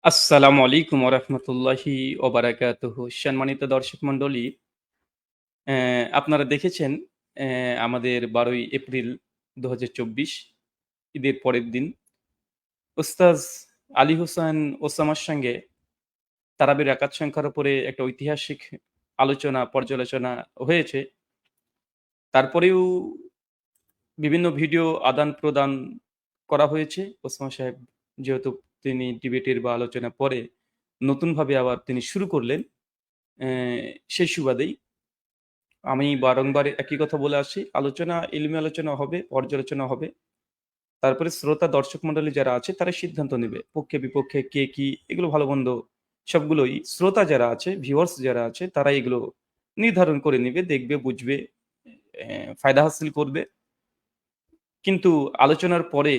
আসসালামু আলাইকুম ওরহমতুল্লাহি ওবারাকাতুহু। সম্মানিত দর্শক মণ্ডলী, আপনারা দেখেছেন আমাদের ১২ই এপ্রিল ২০২৪ ঈদের পরের দিন ওস্তাজ আলী হোসেন ওসামার সঙ্গে তারাবির রাকাত সংখ্যার উপরে একটা ঐতিহাসিক আলোচনা, পর্যালোচনা হয়েছে। তারপরেও বিভিন্ন ভিডিও আদান-প্রদান করা হয়েছে। ওসমান সাহেব যেহেতু তিনি ডিবেটের বা আলোচনা পরে নতুনভাবে আবার তিনি শুরু করলেন। অ্যা সেই সুবাদেই আমি বারংবার একই কথা বলে আসছি। আলোচনা, ইলমি আলোচনা হবে, পর্যালোচনা হবে। তারপরে শ্রোতা দর্শক মণ্ডলী যারা আছে তারা সিদ্ধান্ত নেবে। পক্ষে বিপক্ষে কে কি এগুলো ভালো-মন্দ সবগুলোই শ্রোতা যারা আছে, ভিউয়ার্স যারা আছে তারা এগুলো নির্ধারণ করে নিবে, দেখবে, বুঝবে, ফায়দা হাসিল করবে। কিন্তু আলোচনার পরে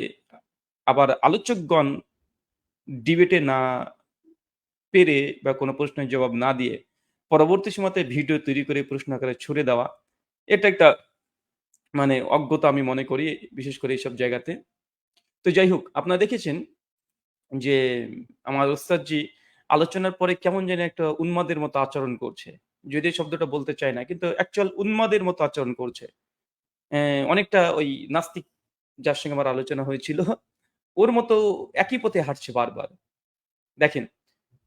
আবার আলোচকগণ ডিবেটে না পেরে বা কোনো প্রশ্নের জবাব না দিয়ে পরবর্তী সময়তে ভিডিও তৈরি করে প্রশ্ন আকারে ছুড়ে দেওয়া, এটা একটা অজ্ঞতা আমি মনে করি, বিশেষ করে এইসব জায়গাতে। তো যাই হোক, আপনারা দেখেছেন যে আমার ওস্তাদজি আলোচনার পরে কেমন জানি একটা উন্মাদের মতো আচরণ করছে। যদিও শব্দটা বলতে চাই না। কিন্তু অ্যাকচুয়াল উন্মাদের মতো আচরণ করছে। অ্যা অনেকটা ওই নাস্তিক যার সঙ্গে আমার আলোচনা হয়েছিল, ওর মতো একই পথে হাঁটছে বারবার। দেখেন,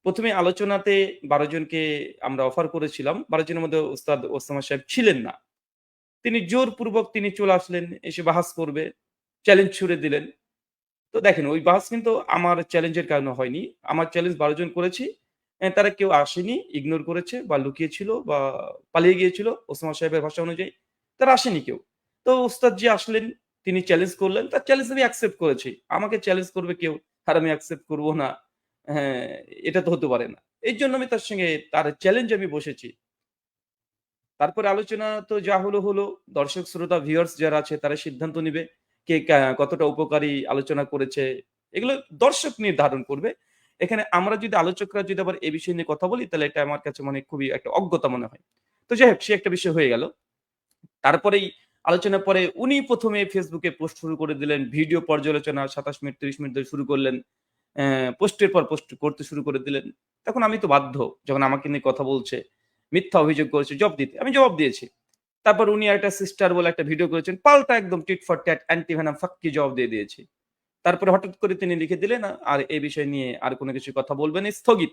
১ম এ আলোচনাতে ১২ জনকে আমরা অফার করেছিলাম। ১২ জনের মধ্যে ওস্তাদ ওসামা সাহেব ছিলেন না। তিনি জোরপূর্বক তিনি চলে আসলেন, এসে বাহাস করবে, চ্যালেঞ্জ ছুড়ে দিলেন। তো দেখেন, ওই বাহাস কিন্তু আমার চ্যালেঞ্জের কারণে হয়নি। আমার চ্যালেঞ্জ ১২ জন করেছি। তারা কেউ আসেনি, ইগনোর করেছে বা লুকিয়ে ছিল বা পালিয়ে গিয়েছিল ওসামা সাহেবের ভাষা অনুযায়ী। তারা আসেনি কেউ। তো ওস্তাদ জি আসলেন, তিনি চ্যালেঞ্জ করলেন। তার চ্যালেঞ্জ আমি অ্যাকসেপ্ট করেছি। আমাকে চ্যালেঞ্জ করবে কেউ আর আমি অ্যাকসেপ্ট করব না। হ্যাঁ, এটা তো হতে পারে না। এইজন্য আমি তার সঙ্গে তার চ্যালেঞ্জে আমি বসেছি। তারপরে আলোচনা তো যা হলো, হলো। দর্শক, শ্রোতা, ভিউয়ার্স যারা আছে তারা সিদ্ধান্ত নিবে। কে কতটা উপকারী আলোচনা করেছে। এগুলো দর্শক নির্ধারণ করবে। এখানে আমরা যদি আলোচকরা যদি আবার এ বিষয় নিয়ে কথা বলি তাহলে এটা আমার কাছে খুবই একটা অজ্ঞতা মনে হয়। তো যাই হোক, সে একটা বিষয় হয়ে গেল। তারপরেই আলোচনার পরে উনি ১ম এ Facebook এ পোস্ট শুরু করে দিলেন। ভিডিও পর্যালোচনা ২৭ মিনিট ৩০ মিনিট ধরে শুরু করলেন। পোস্টের পর পোস্ট করতে শুরু করে দিলেন। তখন আমি তো বাধ্য, যখন আমাকে নিয়ে কথা বলছে, মিথ্যা অভিযোগ করেছে, জবাব দিতে। আমি জবাব দিয়েছি। তারপর উনি একটা সিস্টার বলে একটা ভিডিও করেছেন। পাল্টা একদম tit for tat anti venom ফাক্কি জবাব দিয়ে দিয়েছি। তারপরে হঠাৎ করে তিনি লিখে দিলেন, আর এই বিষয় নিয়ে আর কোন কিছু কথা বলবেন না, স্থগিত।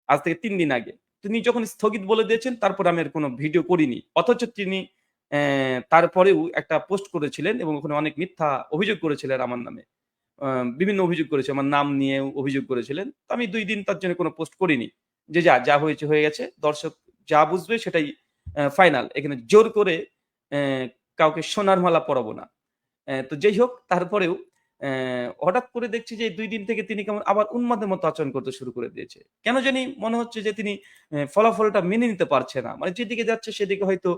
আজ থেকে ৩ দিন আগে। তিনি যখন স্থগিত বলে দিয়েছেন তারপরে আমি আর কোন ভিডিও করিনি। অথচ তিনি তারপরেও একটা পোস্ট করেছিলেন এবং ওখানে অনেক মিথ্যা অভিযোগ করেছিলেন আমার নামে। আ বিভিন্ন অভিযোগ করেছে। আমার নাম নিয়েও অভিযোগ করেছিলেন। তো আমি ২ দিন তার জন্য কোন পোস্ট করিনি। যে যা হয়েছে হয়ে গেছে। দর্শক যা বুঝবে সেটাই ফাইনাল। এখানে জোর করে অ্যা কাউকে সোনার মালা পরাবো না। তো যাই হোক, তারপরেও হঠাৎ করে দেখছি যে এই ২ দিন থেকে তিনি কেমন আবার উন্মাদের মতো আচরণ করতে শুরু করে দিয়েছে। কেন জানি মনে হচ্ছে যে তিনি ফলাফলটা মেনে নিতে পারছে না। যেদিকে যাচ্ছে সেদিকে হয়তো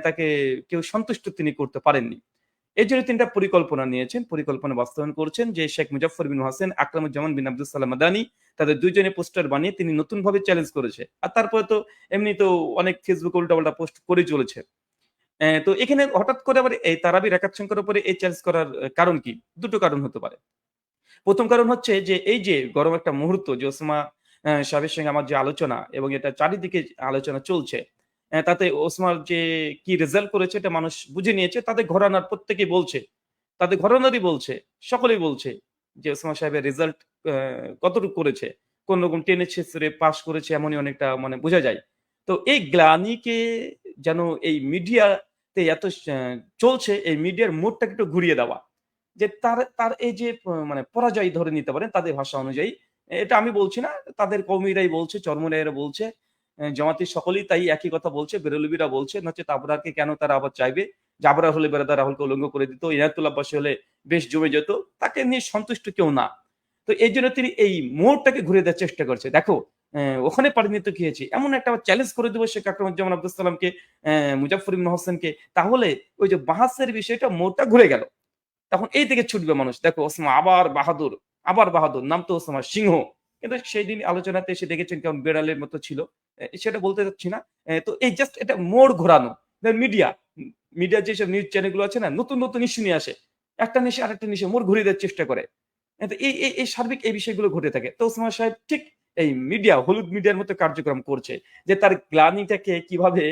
তাকে কেউ সন্তুষ্ট তিনি করতে পারেননি। এজন্য তিনি একটা পরিকল্পনা নিয়েছেন। পরিকল্পনা বাস্তবায়ন করছেন যে শেখ মুজাফফর বিন হোসেন, আকরামুজ্জামান বিন আব্দুস সালাম মাদানি, তাদের ২ জনের পোস্টার বানিয়ে তিনি নতুনভাবে চ্যালেঞ্জ করেছে। আর তারপরে তো এমনিতেও অনেক Facebook এ উল্টাপাল্টা পোস্ট করেই চলেছে। তো এখানে হঠাৎ করে আবার এই তারাবির একাত সংখ্যার উপরে এই চ্যালেঞ্জ করার কারণ কি? ২ টো কারণ হতে পারে। ১ম কারণ হচ্ছে যে এই যে গরম একটা মুহূর্ত যে ওসমা সাহেবের সঙ্গে আমার যে আলোচনা এবং এটা চারিদিকে আলোচনা চলছে। তাতে ওসমার যে কি রেজাল্ট করেছে এটা মানুষ বুঝে নিয়েছে। তাদের ঘরানার প্রত্যেকেই বলছে। তাদের ঘরানারই বলছে, সকলেই বলছে যে ওসমান সাহেবের রেজাল্ট আ কতটুকু করেছে। কোন রকম টেনে ছেঁচড়ে পাস করেছে এমনই অনেকটা বোঝা যায়। তো এই গ্লানিকে যেন এই মিডিয়াতে এত চলছে, এই মিডিয়ার মুডটাকে একটু ঘুরিয়ে দেওয়া। যে তার তার এই যে পরাজয় ধরে নিতে পারেন তাদের ভাষা অনুযায়ী। এটা আমি বলছি না, তাদের কওমিরাই বলছে, চরমনাইরা বলছে, জামাতি সকলেই তাই একই কথা বলছে, বেরলভীরা বলছে, নচেত আবরারকে কেন তারা আবার চাইবে? যে আবরার হলে বেরাদা রাহুলকে উলঙ্গ করে দিত, ইনায়েতুল আব্বাসী হলে বেশ জমে যেত। তাকে নিয়ে সন্তুষ্ট কেউ না। তো এইজন্য তিনি এই মোড়টাকে ঘুরিয়ে দেওয়ার চেষ্টা করছে। দেখো, ওখানে পারিনি তো কি হয়েছে? এমন একটা চ্যালেঞ্জ করে দিব শেখ আকরামুজ্জামান আব্দুস সালামকে, মুজাফফর ইবনে হোসেনকে। তাহলে ওই যে বাহাসের বিষয়টা মোড়টা ঘুরে গেল। তখন এই দিকে ছুটবে মানুষ। দেখো, ওসমা আবার বাহাদুর, আবার বাহাদুর। নাম তো ওসামা সিংহ। কিন্তু সেইদিন আলোচনাতে এসে দেখেছেন কেমন বেড়ালের মতো ছিল। সেটা বলতে চাচ্ছি না। তো এই জাস্ট এটা মোড় ঘোরানো। মিডিয়া, মিডিয়ার যেসব নিউজ চ্যানেল গুলো আছে না? নতুন, নতুন ইস্যু নিয়ে আসে। একটা নিয়ে এসে আরেকটা নিয়ে এসে মোড় ঘুরিয়ে দেওয়ার চেষ্টা করে। তো এই সার্বিক এই বিষয়গুলো ঘটে থাকে। তো ওসমান সাহেব ঠিক এই মিডিয়া, হলুদ মিডিয়ার মতো কার্যক্রম করছে। যে তার গ্লানিটাকে কিভাবে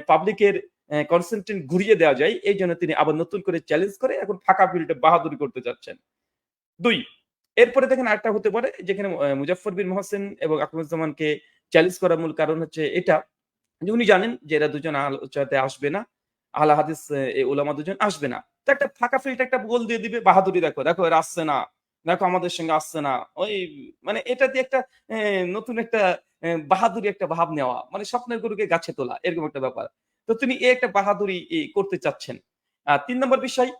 পাবলিকের কনসেন্ট্রেট ঘুরিয়ে দেওয়া যায়, এইজন্য তিনি আবার নতুন করে চ্যালেঞ্জ করে এখন ফাঁকা ফিল্ডে বাহাদুরি করতে চাচ্ছেন। ২ এরপরে দেখেন আরেকটা হতে পারে যেখানে মুজাফফর বিন মোহসেন এবং আকরুজ্জামানকে চ্যালেঞ্জ করার মূল কারণ হচ্ছে এটা যে উনি জানেন যে এরা দুজন আলোচনাতে আসবে না। আহলে হাদিস উলামা দুজন আসবে না। তো একটা ফাঁকা ফিল্ডে একটা গোল দিয়ে দিবে, বাহাদুরি দেখো, দেখো এরা আসছে না। দেখো আমাদের সঙ্গে আসছে না। ওই মানে এটা দিয়ে একটা নতুন একটা বাহাদুরি একটা ভাব নেওয়া। মানে স্বপ্নের গরুকে গাছে তোলা এরকম একটা ব্যাপার। তো তিনি একটা বাহাদুরি করতে চাচ্ছেন। ৩ নম্বর বিষয়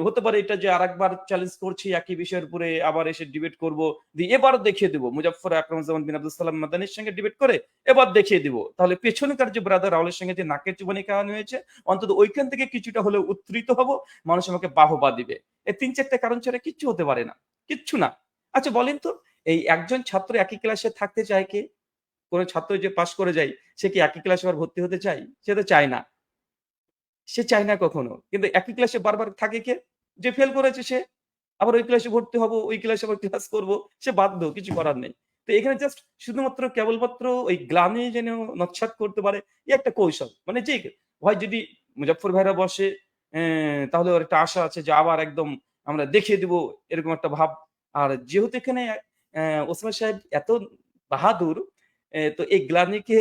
হতে পারে এটা যে আরেকবার চ্যালেঞ্জ করছি একই বিষয়ের উপরে আবার এসে ডিবেট করব। এবারও দেখিয়ে দিব মুজাফফর আকরামুজ্জামান বিন আব্দুল সালাম মাদানির সঙ্গে ডিবেট করে এবার দেখিয়ে দিব। তাহলে পেছনকার যে ব্রাদার রাউলের সঙ্গে যে নাকের চুবানি খাওয়ানো হয়েছে, অন্তত ঐখান থেকে কিছুটা হলেও উদ্ধৃত হব। মানুষ আমাকে বাহবা দিবে। এই ৩-৪ টা কারণ ছাড়া কিচ্ছু হতে পারে না। কিচ্ছু না। আচ্ছা বলেন তো, এই একজন ছাত্র একই ক্লাসে থাকতে চায় কে? কোন ছাত্র যে পাস করে যায়, সে কি একই ক্লাসে আবার ভর্তি হতে চায়? সে তো চায় না। সে চায় না কখনো। কিন্তু একই ক্লাসে বারবার থাকে কে? যে ফেল করেছে সে। আবার ওই ক্লাসে ভর্তি হব, ওই ক্লাসে আবার ক্লাস করব। সে বাধ্য, কিছু করার নেই। তো এখানে জাস্ট শুধুমাত্র কেবলমাত্র ওই গ্লানি যেন নস্যাৎ করতে পারে, এই একটা কৌশল। মানে যে হয় যদি মুজাফফর ভাইরা বসে, তাহলে ওর একটা আশা আছে যে আবার একদম আমরা দেখিয়ে দিব এরকম একটা ভাব। আর যেহেতু এখানে ওসমান সাহেব এত বাহাদুর, তো এই গ্লানিকে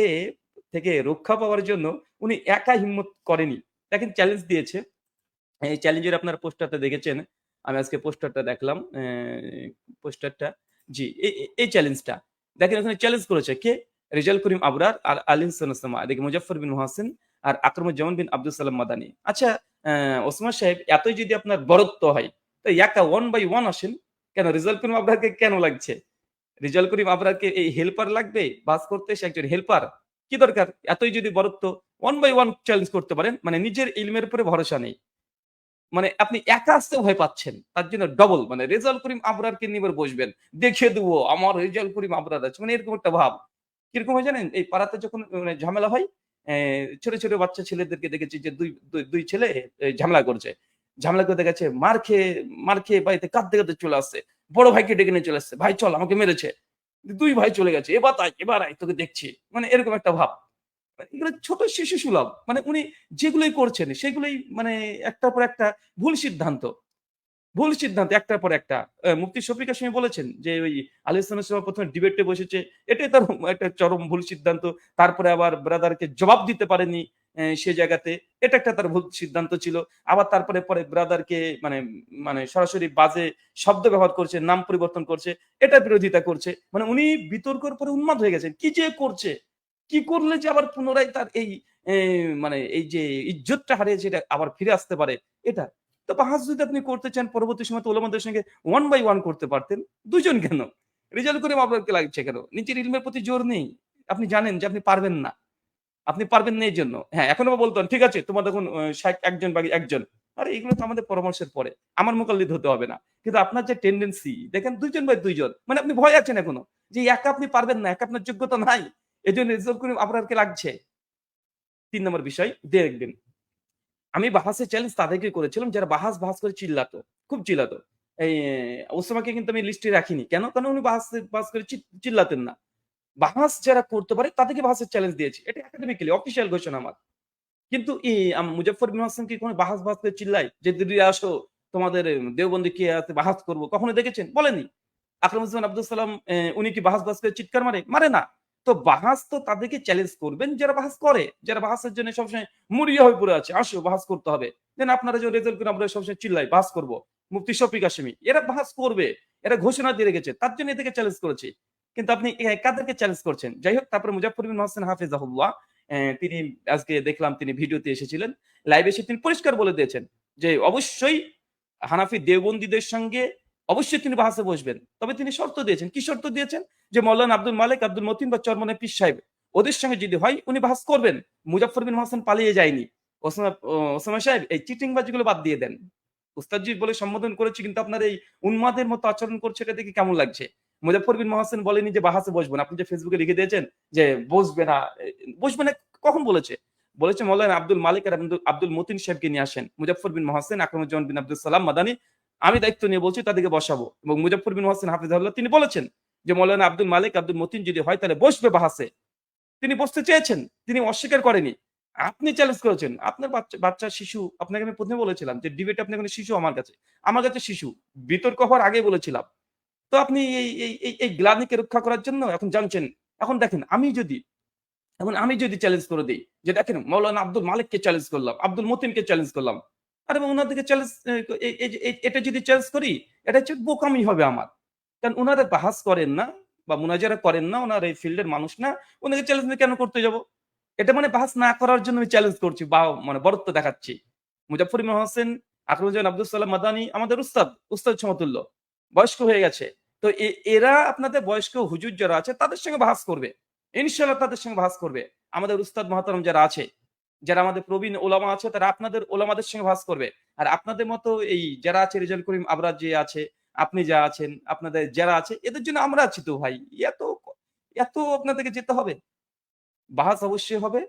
থেকে রক্ষা পাওয়ার জন্য উনি একা হিম্মত করেনি। দেখেন চ্যালেঞ্জ দিয়েছে। এই চ্যালেঞ্জের আপনার পোস্টারটা দেখেছেন। আমি আজকে পোস্টারটা দেখলাম। পোস্টারটা জি, এই চ্যালেঞ্জটা। দেখেন ওখানে চ্যালেঞ্জ করেছে কে? রেজাউল করিম আবরার আর আলী হোসেন ওসামা। এদিকে মুজাফফর বিন মোহাসিন আর আকরামুজ্জামান বিন আব্দুল সালাম মাদানী। আচ্ছা ওসমান সাহেব এতই যদি আপনার বড়ত্ব হয়, তো একা 1 বাই 1 আসেন। কেন রেজাউল করিম আবরারকে কেন লাগছে? রেজাউল করিম আবরারকে এই হেল্পার লাগবে? বাস করতে সে একজন হেল্পার। কি দরকার? এতই যদি বড়ত্ব 1 বাই 1 চ্যালেঞ্জ করতে পারেন। মানে নিজের ইলমের উপরে ভরসা নেই। মানে আপনি একা আসতে ভয় পাচ্ছেন। তার জন্য ডবল মানে রেজাউল করিম আবরারকে নিয়ে এবার বসবেন। দেখিয়ে দিব আমার রেজাউল করিম আবরার আছে। মানে এরকম একটা ভাব। কিরকম হয় জানেন? এই পাড়াতে যখন মানে ঝামেলা হয়, ছোট, ছোট বাচ্চা ছেলেদেরকে দেখেছি যে ২ ছেলে ঝামেলা করছে। ঝামেলা করে দেখা যাচ্ছে মার খেয়ে বাড়িতে কাঁদতে, কাঁদতে চলে আসছে। বড় ভাইকে ডেকে নিয়ে চলে আসছে। "ভাই চল আমাকে মেরেছে।" ২ ভাই চলে গেছে। "এবার আয় তোকে দেখছি।" মানে এরকম একটা ভাব। এগুলো ছোট শিশু সুলভ। মানে উনি যেগুলোই করছেন সেগুলোই মানে একটার পর একটা ভুল সিদ্ধান্ত। ভুল সিদ্ধান্ত একটার পর একটা। মুফতি শফিক হাশিমি বলেছেন যে ওই আলী ইসলামের সময় ১ম এ ডিবেটে বসেছে। এটাই তার একটা চরম ভুল সিদ্ধান্ত। তারপরে আবার ব্রাদারকে জবাব দিতে পারেনি সে জায়গাতে। এটা একটা তার ভুল সিদ্ধান্ত ছিল। আবার তারপরে পরে ব্রাদারকে মানে মানে সরাসরি বাজে শব্দ ব্যবহার করছে, নাম পরিবর্তন করছে। এটার বিরোধিতা করছে। মানে উনি বিতর্কের পরে উন্মাদ হয়ে গেছেন। কি যে করছে? কি করলে যে আবার পুনরায় তার এই এ মানে এই যে ইজ্জতটা হারিয়েছে এটা আবার ফিরে আসতে পারে এটা। তো বাহাস যদি আপনি করতে চান পরবর্তী সময় তো ওলামাদের সঙ্গে 1 বাই 1 করতে পারতেন। ২ জন কেন? রেজাল্ট করে আপনাকে লাগছে কেন? নিজের ইলমের প্রতি জোর নেই। আপনি জানেন যে আপনি পারবেন না। আপনি পারবেন না এইজন্য। হ্যাঁ, এখনো বলতেন, ঠিক আছে তোমার দেখুন ১ জন বা ১ জন। আরে এগুলো তো আমাদের পরামর্শের পরে। আমার মোকাল্লিদ হতে হবে না। কিন্তু আপনার যে টেনডেন্সি দেখেন ২ জন বাই ২ জন। মানে আপনি ভয় আছেন এখনো। যে একা আপনি পারবেন না, একা আপনার যোগ্যতা নাই। এজন্য রেজাল্ট করিম আপনারকে লাগছে। ৩ নম্বর বিষয় দেখবেন। আমি বাহাসের চ্যালেঞ্জ তাদেরকে করেছিলাম যারা বাহাস করে চিল্লাতো। খুব চিল্লাতো। এই ওসামাকে কিন্তু আমি লিস্টে রাখিনি। কেন? কারণ উনি বাহাস করে চিল্লাতেন না। বাহাস যারা করতে পারে তাদেরকে বাহাসের চ্যালেঞ্জ দিয়েছি। এটা একাডেমিক্যালি অফিসিয়াল ঘোষণা আমার। কিন্তু মুজাফফর বিন হাসান কি কখনো বাহাস করে চিল্লায়? যে দিদিরা আসো তোমাদের দেওবন্দি কে আছে বাহাস করব। কখনো দেখেছেন? বলেনি। আকরামুজ্জামান আব্দুল সালাম উনি কি বাহাস করে চিৎকার মারে? মারে না। তো বাহাস তো তাদেরকে চ্যালেঞ্জ করবেন যারা বাহাস করে। যারা বাহাসের জন্য সবসময় মরিয়া হয়ে পড়ে আছে। আসো বাহাস করতে হবে। দেন আপনারা যে রেজাল্ট করে আমরা সবসময় চিল্লাই বাহাস করব। মুফতি শফিক হাশিমি। এরা বাহাস করবে। এরা ঘোষণা দিয়ে রেখেছে। তার জন্য এদেরকে চ্যালেঞ্জ করেছি। কিন্তু আপনি কাদেরকে চ্যালেঞ্জ করছেন? যাই হোক তারপরে মুজাফফর বিন হোসেন হাফিজাহুল্লাহ তিনি আজকে দেখলাম তিনি ভিডিওতে এসেছিলেন। লাইভে এসে তিনি পরিষ্কার বলে দিয়েছেন যে অবশ্যই হানাফি দেওবন্দীদের সঙ্গে অবশ্যই তিনি বাহাসে বসবেন। তবে তিনি শর্ত দিয়েছেন। কি শর্ত দিয়েছেন? যে মাওলানা আব্দুল মালেক, আব্দুল মতিন বা চরমনাই পীর সাহেব ওদের সঙ্গে যদি হয় উনি বাহাস করবেন। মুজাফফর বিন হোসেন পালিয়ে যায়নি। ওসামা সাহেব এই চিটিংবাজিগুলো বাদ দিয়ে দেন। উস্তাদজি বলে সম্বোধন করেছি কিন্তু আপনার এই উন্মাদের মতো আচরণ করছে এটা দেখে কেমন লাগছে? মুজাফফর বিন মোহাসেন বলেনি যে বাহাসে বসবো না। আপনি যে ফেসবুকে লিখে দিয়েছেন যে বসবে না। বসবে না কখন বলেছে? বলেছে মাওলানা আব্দুল মালিক আর আব্দুল মতিন সাহেবকে নিয়ে আসেন। মুজাফফর বিন মোহাসেন, আকরামুজ্জামান বিন আব্দুল সালাম মাদানী আমি দায়িত্ব নিয়ে বলছি তাদেরকে বসাবো। এবং মুজাফফর বিন মহসিন হাফিজাহুল্লাহ তিনি বলেছেন যে মৌলানা আব্দুল মালিক আব্দুল মতিন যদি হয় তাহলে বসবে বাহাসে। তিনি বসতে চেয়েছেন। তিনি অস্বীকার করেনি। আপনি চ্যালেঞ্জ করেছেন। আপনার বাচ্চা শিশু আপনাকে আমি ১ম এ বলেছিলাম যে ডিবেট আপনি এখন শিশু আমার কাছে। আমার কাছে শিশু। বিতর্ক হওয়ার আগেই বলেছিলাম। তো আপনি এই গ্লানিকে রক্ষা করার জন্য এখন জানছেন। এখন দেখেন আমি যদি চ্যালেঞ্জ করে দেই যে দেখেন মাওলানা আব্দুল মালিককে চ্যালেঞ্জ করলাম, আব্দুল মতিনকে চ্যালেঞ্জ করলাম। আরে উনাদেরকে চ্যালেঞ্জ এটা যদি চ্যালেঞ্জ করি এটা হচ্ছে বোকামি হবে আমার। কারণ উনারা বাহাস করেন না বা মুনাজারা করেন না, উনারা এই ফিল্ডের মানুষ না। উনাকে চ্যালেঞ্জ কেন করতে যাব? এটা মানে বাহাস না করার জন্য আমি চ্যালেঞ্জ করছি বা মানে বরত্ব দেখাচ্ছি। মুজাফফর ইমাম হোসেন, আকরামুজ্জামান আব্দুল সালাম মাদানী আমাদের উস্তাদ সমতুল্য। বয়স্ক হয়ে গেছে। তো এরা আপনাদের বয়স্ক হুজুর যারা আছে তাদের সঙ্গে বাহাস করবে। ইনশাআল্লাহ তাদের সঙ্গে বাহাস করবে। আমাদের উস্তাদ মহতারাম যারা আছে, যারা আমাদের প্রবীণ ওলামা আছে তারা আপনাদের ওলামাদের সঙ্গে বাহাস করবে। আর আপনাদের মতো এই যারা আছে রেজাউল করিম আবরার যে আছে, আপনি যা আছেন, আপনাদের যারা আছে এদের জন্য আমরা আছি তো ভাই। এত এত আপনাদেরকে যেতে হবে। বাহাস অবশ্যই হবে।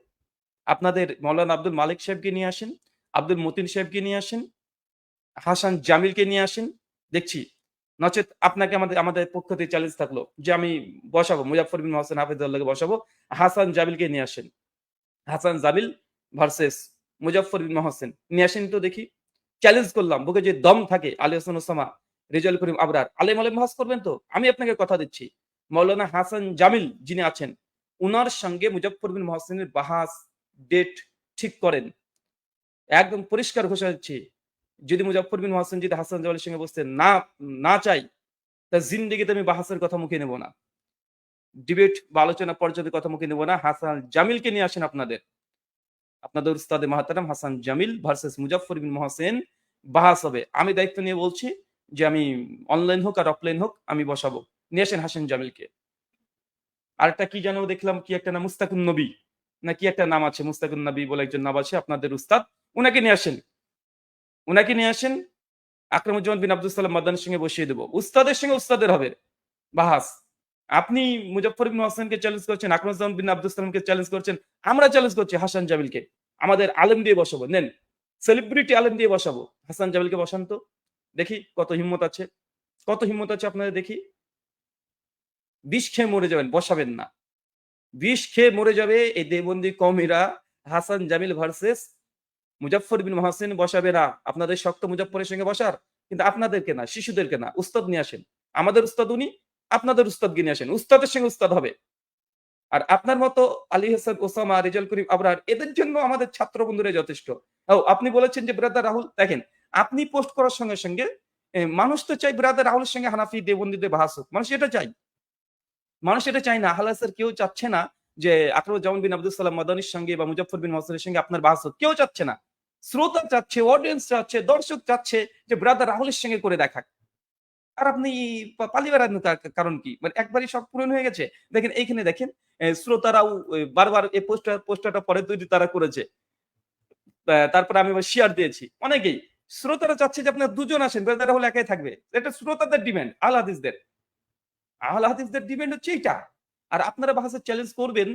আপনাদের মাওলানা আব্দুল মালিক সাহেবকে নিয়ে আসেন, আব্দুল মতিন সাহেবকে নিয়ে আসেন, হাসান জামিলকে নিয়ে আসেন। দেখছি। নচেৎ আপনাকে আমাদের পক্ষ থেকে চ্যালেঞ্জ থাকলো যে আমি বসাবো মুজাফফর বিন মহসিন হাফিজাহুল্লাহকে বসাবো। হাসান জামিলকে নিয়ে আসেন। হাসান জামিল ভার্সেস মুজাফফর বিন মহসিন। নিয়ে আসেন তো দেখি। চ্যালেঞ্জ করলাম। বুকে যে দম থাকে আলী হাসান ওসামা, রেজাউল করিম আবরার, আলেম বাহাস করবেন তো? আমি আপনাকে কথা দিচ্ছি। মাওলানা হাসান জামিল যিনি আছেন, উনার সঙ্গে মুজাফফর বিন মহসিনের বাহাস ডেট ঠিক করেন। একদম পরিষ্কার ঘোষণা দিচ্ছি। যদি মুজাফফর বিন মহসিন যদি হাসান জামিলের সঙ্গে বসতে না চাই, তা জিন্দেগিতে আমি বাহাসের কথা মুখে নেব না। ডিবেট বা আলোচনা পর্যায়ের কথা মুখে নেব না। হাসান জামিলকে নিয়ে আসেন আপনাদের উস্তাদে মাহতারাম হাসান জামিল ভার্সেস মুজাফফর বিন মহসিন বাহাস হবে। আমি দায়িত্ব নিয়ে বলছি যে আমি অনলাইন হোক আর অফলাইন হোক আমি বসাবো। নিয়ে আসেন হাসান জামিলকে। আরেকটা কি যেন দেখলাম কি একটা নাম মুস্তাকুন নবী না কি একটা নাম আছে মুস্তাকুন নবী বলে একজন নাম আছে আপনাদের উস্তাদ। উনাকে নিয়ে আসেন। উনাকে নিয়ে আসেন। আকরামুজ্জামান বিন আব্দুল সালাম মাদানির সঙ্গে বসিয়ে দেব। উস্তাদের সঙ্গে উস্তাদের হবে বাহাস। আপনি মুজাফফর বিন হোসেনকে চ্যালেঞ্জ করছেন, আকরামুজ্জামান বিন আব্দুল সালামকে চ্যালেঞ্জ করছেন। আমরা চ্যালেঞ্জ করছি হাসান জামিলকে। আমাদের আলেম দিয়ে বসাবো। নেন। সেলিব্রিটি আলেম দিয়ে বসাবো। হাসান জামিলকে বসান তো। দেখি কত হিম্মত আছে। কত হিম্মত আছে আপনাদের দেখি। বিষ খেয়ে মরে যাবেন, বসাবেন না। বিষ খেয়ে মরে যাবে এই দেওবন্দি কওমিরা হাসান জামিল ভার্সেস মুজাফফর বিন মহসিন বসাবে না। আপনাদের শক্ত মুজাফফরের সঙ্গে বসার। কিন্তু আপনাদেরকে না, শিশুদেরকে না। উস্তাদ নিয়ে আসেন। আমাদের উস্তাদ উনি, আপনাদের উস্তাদকে নিয়ে আসেন। উস্তাদের সঙ্গে উস্তাদ হবে। আর আপনার মতো আলী হাসান ওসামা, রেজাউল করিম আবরার এদের জন্য আমাদের ছাত্র বন্ধুরা যথেষ্ট। আপনি বলেছেন যে ব্রাদার রাহুল দেখেন, আপনি পোস্ট করার সঙ্গে, সঙ্গে মানুষ তো চাই ব্রাদার রাহুলের সঙ্গে হানাফি দেওবন্দীদের বাহাস হোক। মানুষ এটা চায়। মানুষ এটা চায় না। আহলাসের কেউ চাচ্ছে না যে আকরামুজ্জামান বিন আব্দুল সালাম মাদানির সঙ্গে বা মুজাফফর বিন মহসিনের সঙ্গে আপনার বাহাস হোক। কেউ চাচ্ছে না। শ্রোতা চাচ্ছে, অডিয়েন্স চাচ্ছে, দর্শক চাচ্ছে যে ব্রাদার রাহুলের সঙ্গে করে দেখাক। আর আপনি পালিয়ে বেড়ান কারণ কি? মানে একবারই শখ পূরণ হয়ে গেছে? দেখেন এইখানে দেখেন শ্রোতারাও বারবার এই পোস্টারটা পরে তৈরি তারা করেছে। তারপরে আমি আবার শেয়ার দিয়েছি। অনেকেই। শ্রোতারা চাচ্ছে যে আপনারা দুজন আসেন, ব্রাদার রাহুল একাই থাকবে। এটা শ্রোতাদের ডিমান্ড, আহলে হাদিসদের। আহলে হাদিসদের ডিমান্ড হচ্ছে এইটা। আর আপনারা বাহাসে চ্যালেঞ্জ করবেন,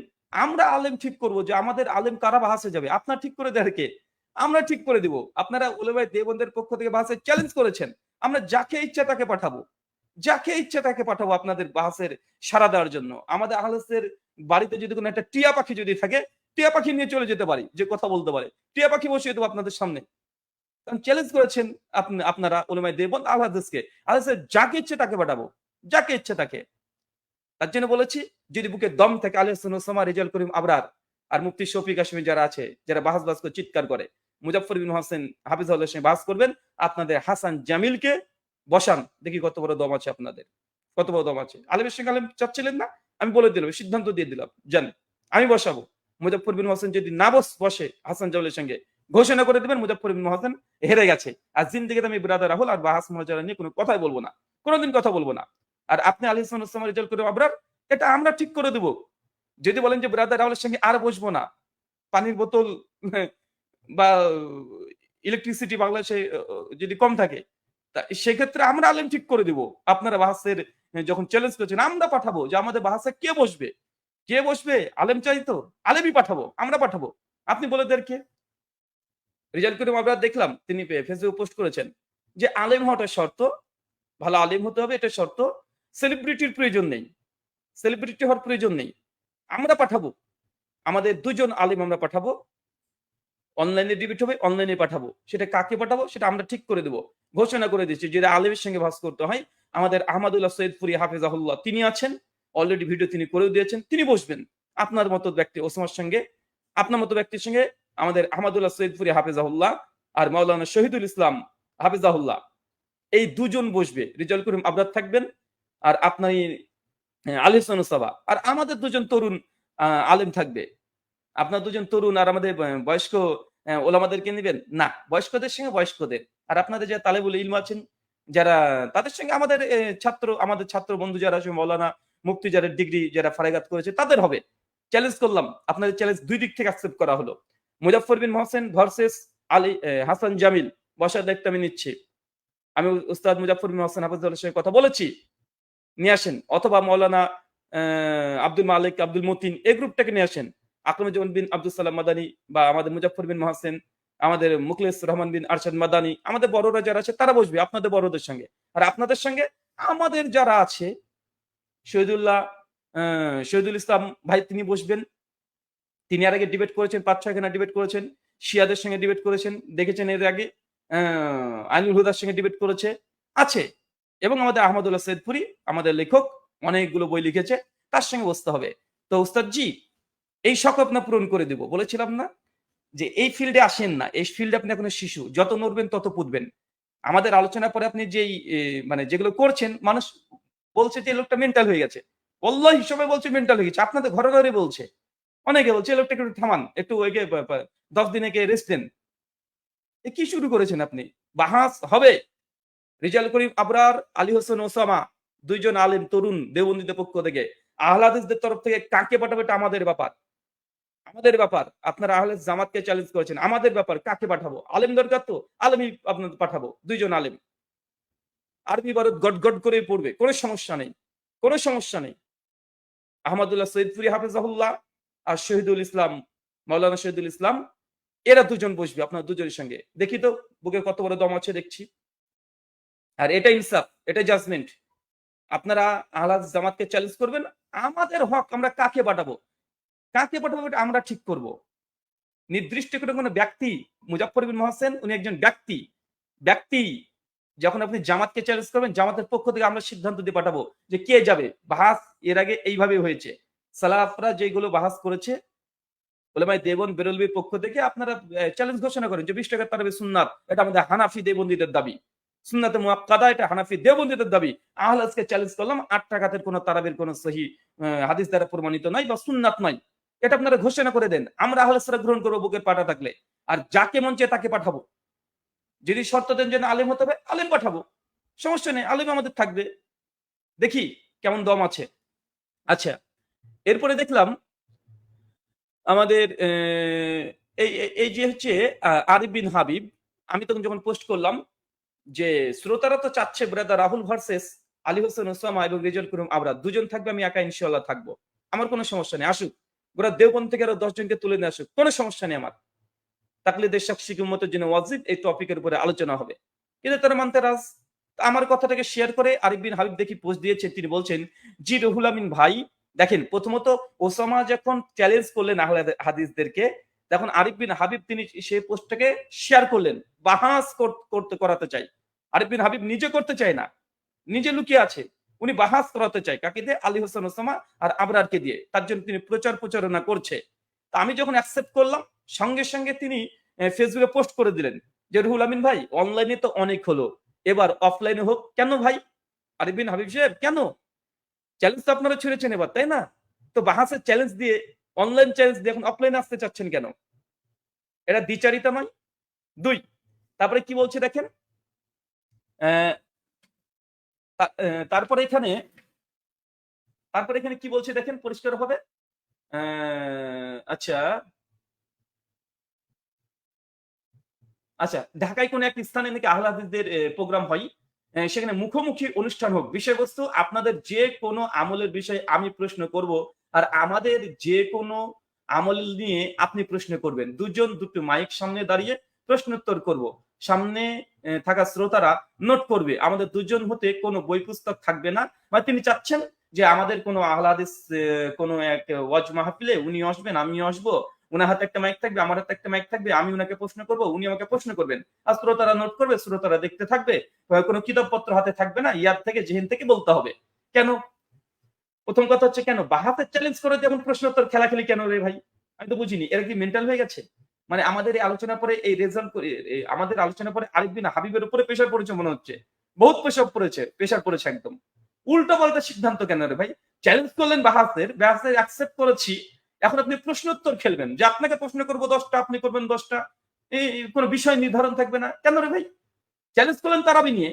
আমরা আলেম ঠিক করব যে আমাদের আলেম কারা বাহাসে যাবে। আপনারা ঠিক করে দেন কে? আমরা ঠিক করে দিব। আপনারা উলামায়ে দেওবন্দের পক্ষ থেকে বাহাসে চ্যালেঞ্জ করেছেন। আমরা যাকে ইচ্ছা তাকে পাঠাবো। যাকে ইচ্ছা তাকে পাঠাবো আপনাদের বাহাসের সাড়া দেওয়ার জন্য। আমাদের আহলেসের বাড়িতে যদি কোনো একটা টিয়া পাখি যদি থাকে, টিয়া পাখি নিয়ে চলে যেতে পারি, যে কথা বলতে পারে। টিয়া পাখি বসিয়ে দেবো আপনাদের সামনে। কারণ চ্যালেঞ্জ করেছেন আপনারা উলামায়ে দেওবন্দ আহলে হাদিসকে। আহলে হাদিসের যাকে ইচ্ছে তাকে পাঠাবো। যাকে ইচ্ছে তাকে। তার জন্য বলেছি যদি বুকে দম থাকে আলী হাসান ওসামা, রেজাউল করিম আবরার আর মুফতি শফিক হাশমি যারা আছে, যারা বাহাস করে চিৎকার করে, মুজাফফর বিন হোসেন হাফিজাহুল্লাহর সঙ্গে বাহাস করবেন, আপনাদের হাসান জামিলকে বসান। দেখি কত বড় দম আছে আপনাদের। কত বড় দম আছে। আলেমের সঙ্গে আলেম চাচ্ছিলেন না? আমি বলে দিলাম, সিদ্ধান্ত দিয়ে দিলাম। জান আমি বসাবো। মুজাফফর বিন হোসেন যদি না বসে হাসান জামিলের সঙ্গে ঘোষণা করে দিবেন মুজাফফর বিন হোসেন হেরে গেছে। আর জিন্দেগিতে আমি ব্রাদার রাহুল আর বাহাস মুনাজারা নিয়ে কোনো কথাই বলবো না। কোনোদিন কথা বলবো না। আর আপনি আলী হাসান ওসামা, রেজাউল করিম আবরার এটা আমরা ঠিক করে দেব। যদি বলেন যে ব্রাদার রাহুলের সঙ্গে আর বসবো না, পানির বোতল বা ইলেকট্রিসিটি বাংলাদেশে যদি কম থাকে, তা সেক্ষেত্রে আমরা আলেম ঠিক করে দিব। আপনারা বাহাসের যখন চ্যালেঞ্জ করছেন আমরা পাঠাবো যে আমাদের বাহাসে কে বসবে? কে বসবে? আলেম চাই তো? আলেমই পাঠাবো। আমরা পাঠাবো। আপনি বলে দেন কে? রেজাল্ট করিম আবরার দেখলাম তিনি ফেসবুকে পোস্ট করেছেন যে আলেম হওয়াটা শর্ত, ভালো আলেম হতে হবে এটা শর্ত। সেলিব্রিটির প্রয়োজন নেই। সেলিব্রিটি হওয়ার প্রয়োজন নেই। আমরা পাঠাবো। আমাদের ২ জন আলেম আমরা পাঠাবো। অনলাইনে ডিবেট হবে, অনলাইনে পাঠাবো। সেটা কাকে পাঠাবো সেটা আমরা ঠিক করে দেব। ঘোষণা করে দিচ্ছি যেটা আলেমের সঙ্গে ভাস করতে হয়। আমাদের আহমদুল্লাহ সৈয়দপুরী হাফেজাহুল্লাহ তিনি আছেন। অলরেডি ভিডিও তিনি করেও দিয়েছেন। তিনি বসবেন। আপনার মতো ব্যক্তি ওসামার সঙ্গে, আপনার মতো ব্যক্তির সঙ্গে আমাদের আহমদুল্লাহ সৈয়দপুরী হাফেজাহুল্লাহ আর মাওলানা শহীদুল ইসলাম হাফেজাহুল্লাহ এই ২ জন বসবে। রেজাউল করিম আবরার থাকবেন। আর আপনার এই আলী হোসেন ওসাবা আর আমাদের ২ জন তরুণ আলেম থাকবে। আপনার ২ জন তরুণ আর আমাদের বয়স্ক ওলামাদেরকে নিবেন? না, বয়স্কদের সঙ্গে বয়স্কদের। আর আপনাদের যারা তালেবুল ইলম আছেন, যারা তাদের সঙ্গে আমাদের আমাদের ছাত্র বন্ধু যারা আছে মাওলানা মুফতি যারা ডিগ্রি যারা ফারাগাত করেছে তাদের হবে। চ্যালেঞ্জ করলাম। আপনাদের চ্যালেঞ্জ ২ দিক থেকে অ্যাকসেপ্ট করা হলো। মুজাফফর বিন মহসেন ভার্সেস আলী হাসান জামিল বসার দায়িত্ব আমি নিচ্ছি। আমি উস্তাদ মুজাফফর বিন মহসেন হাফেজুল্লাহর সঙ্গে কথা বলেছি। নিয়ে আসেন। অথবা মাওলানা আব্দুল মালিক, আব্দুল মতিন এই গ্রুপটাকে নিয়ে আসেন। আকরামুজ্জামান বিন আব্দুল সালাম মাদানী বা আমাদের মুজাফফর বিন মহসেন, আমাদের মুখলেস রহমান বিন আরশাদ মাদানী, আমাদের বড়রা যারা আছে তারা বসবে আপনাদের বড়দের সঙ্গে। আর আপনাদের সঙ্গে আমাদের যারা আছে শহীদুল্লাহ শহীদুল ইসলাম ভাই তিনি বসবেন। তিনি এর আগে ডিবেট করেছেন, ৫-৬ খানা ডিবেট করেছেন। শিয়াদের সঙ্গে ডিবেট করেছেন। দেখেছেন এর আগে আইনুল হুদার সঙ্গে ডিবেট করেছে। আছে। এবং আমাদের আহমদুল্লাহ সৈয়দপুরী আমাদের লেখক অনেকগুলো বই লিখেছে। তার সঙ্গে বসতে হবে। তো ওস্তাদ জি এই শখ আপনার পূরণ করে দিব। বলেছিলাম না? যে এই ফিল্ডে আসেন না। এই ফিল্ডে আপনি এখনো শিশু। যত নড়বেন তত পুতবেন। আমাদের আলোচনার পরে আপনি যেই মানে যেগুলো করছেন মানুষ বলছে যে এই লোকটা মেন্টাল হয়ে গেছে। ওয়াল্লাহি সবাই বলছে মেন্টাল হয়ে গেছে। আপনাদের ঘরে, ঘরে বলছে। অনেকে বলছে এই লোকটাকে একটু থামান। একটু একে ১০ দিন একে রেস্ট দেন। এ কি শুরু করেছেন আপনি? বাহাস হবে। রেজাউল করিম আবরার, আলী হোসেন ওসামা ২ জন আলেম তরুণ দেওবন্দীদের পক্ষ থেকে। আহলে হাদিসদের তরফ থেকে কাকে পাঠাবে এটা আমাদের ব্যাপার। আমাদের ব্যাপার। আপনারা আহলে জামাতকে চ্যালেঞ্জ করেছেন। আমাদের ব্যাপার কাকে পাঠাবো? আলেম দরকার তো? আলেমই আপনাদের পাঠাবো। ২ জন আলেম। আরবি ইবারত গট, গট করে পড়বে। কোন সমস্যা নেই। কোন সমস্যা নেই। আহমদুল্লাহ সৈয়দপুরী হাফেজাহুল্লাহ আর শহীদুল ইসলাম, মাওলানা শহীদুল ইসলাম এরা ২ জন বসবে আপনার ২ জনের সঙ্গে। দেখি তো বুকে কত বড় দম আছে দেখছি। আর এটা ইনসাফ, এটা জাজমেন্ট। আপনারা আহলে হাদিস জামাতকে চ্যালেঞ্জ করবেন। আমাদের হক আমরা কাকে পাঠাবো? কাকে পাঠাবো এটা আমরা ঠিক করব। নির্দিষ্ট করে কোনো ব্যক্তি মুজাফফর বিন মহসেন উনি একজন ব্যক্তি। ব্যক্তি যখন আপনি জামাতকে চ্যালেঞ্জ করবেন জামাতের পক্ষ থেকে আমরা সিদ্ধান্ত দিয়ে পাঠাবো যে কে যাবে। বাহাস এর আগে এইভাবে হয়েছে। সালাফরা যেগুলো বাহাস করেছে উলামায়ে দেওবন্দ বেরলভীর পক্ষ থেকে আপনারা চ্যালেঞ্জ ঘোষণা করেন যে ২০ টাকার তারাবি সুন্নাত এটা আমাদের হানাফি দেওবন্দীদের দাবি। সুন্নাতে মুআক্কাদা এটা হানাফি দেওবন্দীদের দাবি। আহলে হাদিসকে চ্যালেঞ্জ করলাম ৮ রাকাতের কোন তারাবির কোন সহিহ হাদিস দ্বারা প্রমাণিত নাই বা সুন্নাত নাই। এটা আপনারা ঘোষণা করে দেন। আমরা আহলে হাদিসরা গ্রহণ করব বুকের পাটা থাকলে। আর যাকে মন চায় তাকে পাঠাবো। যদি শর্ত দেন যে আলেম হতে হবে, আলেম পাঠাবো। সমস্যা নেই। আলেম আমাদের থাকবে। দেখি কেমন দম আছে। আচ্ছা, এরপরে দেখলাম আমাদের এই যে হচ্ছে আরিফ বিন হাবিব আমি তখন যখন পোস্ট করলাম যে শ্রোতারা তো চাচ্ছে brother Rahul versus Ali Hossain Osama এবং রেজাউল করিম আবরার ২ জন থাকবে আমি একা ইনশাআল্লাহ থাকবো। আমার কোনো সমস্যা নেই। আসুক। গোটা দেওবন্দ থেকে আরো ১০ জনকে তুলে নিয়ে আসুক। কোনো সমস্যা নেই আমার। তাকলিদের সাক্ষী উম্মতের জন্য ওয়াজিব এই টপিকের উপরে আলোচনা হবে। কিন্তু তারা মানতে রাজ। আমার কথাটাকে শেয়ার করে আরিফ বিন হাবিব দেখি পোস্ট দিয়েছে তিনি বলছেন জি রুহুল আমিন ভাই দেখেন প্রথমত ওসামা যখন চ্যালেঞ্জ করলেন আহলে হাদিসদেরকে তখন আরিফ বিন হাবিব তিনি সেই পোস্টটাকে শেয়ার করলেন বাহাস করাতে চাই। আরিফ বিন হাবিব নিজে করতে চায় না। নিজে লুকিয়ে আছে। উনি বাহাস করাতে চায় কাকে দিয়ে? আলী হোসেন ওসামা আর আবরারকে দিয়ে। তার জন্য তিনি প্রচারণা করছে। তা আমি যখন অ্যাকসেপ্ট করলাম সঙ্গে, সঙ্গে তিনি ফেসবুকে পোস্ট করে দিলেন যে রুহুল আমিন ভাই অনলাইনে তো অনেক হলো। এবার অফলাইনে হোক। কেন ভাই? আরিফ বিন হাবিব সাহেব কেন? চ্যালেঞ্জ তো আপনারা ছেড়েছেন এবার, তাই না? তো বাহাসের চ্যালেঞ্জ দিয়ে অনলাইন চ্যালেঞ্জ দিয়ে এখন অফলাইনে আসতে চাচ্ছেন কেন? এটা দ্বিচারিতা নয়? ২ তারপরে কি বলছে দেখেন। অ্যা তা তারপরে এখানে কি বলছে দেখেন পরিষ্কারভাবে। আচ্ছা, আচ্ছা ঢাকায় কোন এক স্থানে নাকি আহলে হাদিসদের প্রোগ্রাম হয়। সেখানে মুখোমুখি অনুষ্ঠান হোক। বিষয়বস্তু আপনাদের যে কোনো আমলের বিষয়ে আমি প্রশ্ন করব। আর আমাদের যে কোনো আমল নিয়ে আপনি প্রশ্ন করবেন। ২ জন ২ টো মাইক সামনে দাঁড়িয়ে প্রশ্নোত্তর করব। সামনে থাকা শ্রোতারা নোট করবে। আমাদের দুজন হতে কোনো বই পুস্তক থাকবে না। মানে তিনি চাচ্ছেন যে আমাদের কোনো আহলে হাদিস কোনো এক ওয়াজ মাহফিলে উনি আসবেন, আমিও আসবো। উনার হাতে একটা মাইক থাকবে, আমার হাতে একটা মাইক থাকবে। আমি উনাকে প্রশ্ন করব, উনি আমাকে প্রশ্ন করবেন। আর শ্রোতারা নোট করবে, শ্রোতারা দেখতে থাকবে। কোনো কিতাবপত্র হাতে থাকবে না। ইয়াদ থেকে জেহেন থেকে বলতে হবে। কেন? প্রথম কথা হচ্ছে কেন? বাহাতের চ্যালেঞ্জ করে যেমন প্রশ্নোত্তর খেলাখেলি কেন রে ভাই? আমি তো বুঝিনি। এরা কি মেন্টাল হয়ে গেছে? মানে আমাদের এই আলোচনার পরে এই রেজাল্ট করে আমাদের আলোচনার পরে আরিফ বিন হাবিবের উপরে প্রেশার পড়েছে মনে হচ্ছে। বহুত প্রেশার পড়েছে একদম। উল্টো-পাল্টা সিদ্ধান্ত কেন রে ভাই? চ্যালেঞ্জ করলেন বাহাসের অ্যাকসেপ্ট করেছি। এখন আপনি প্রশ্নোত্তর খেলবেন। যে আপনাকে প্রশ্ন করব ১০ টা, আপনি করবেন ১০ টা। কোন বিষয় নির্ধারণ থাকবে না। কেন রে ভাই? চ্যালেঞ্জ করলেন তারাবি নিয়ে।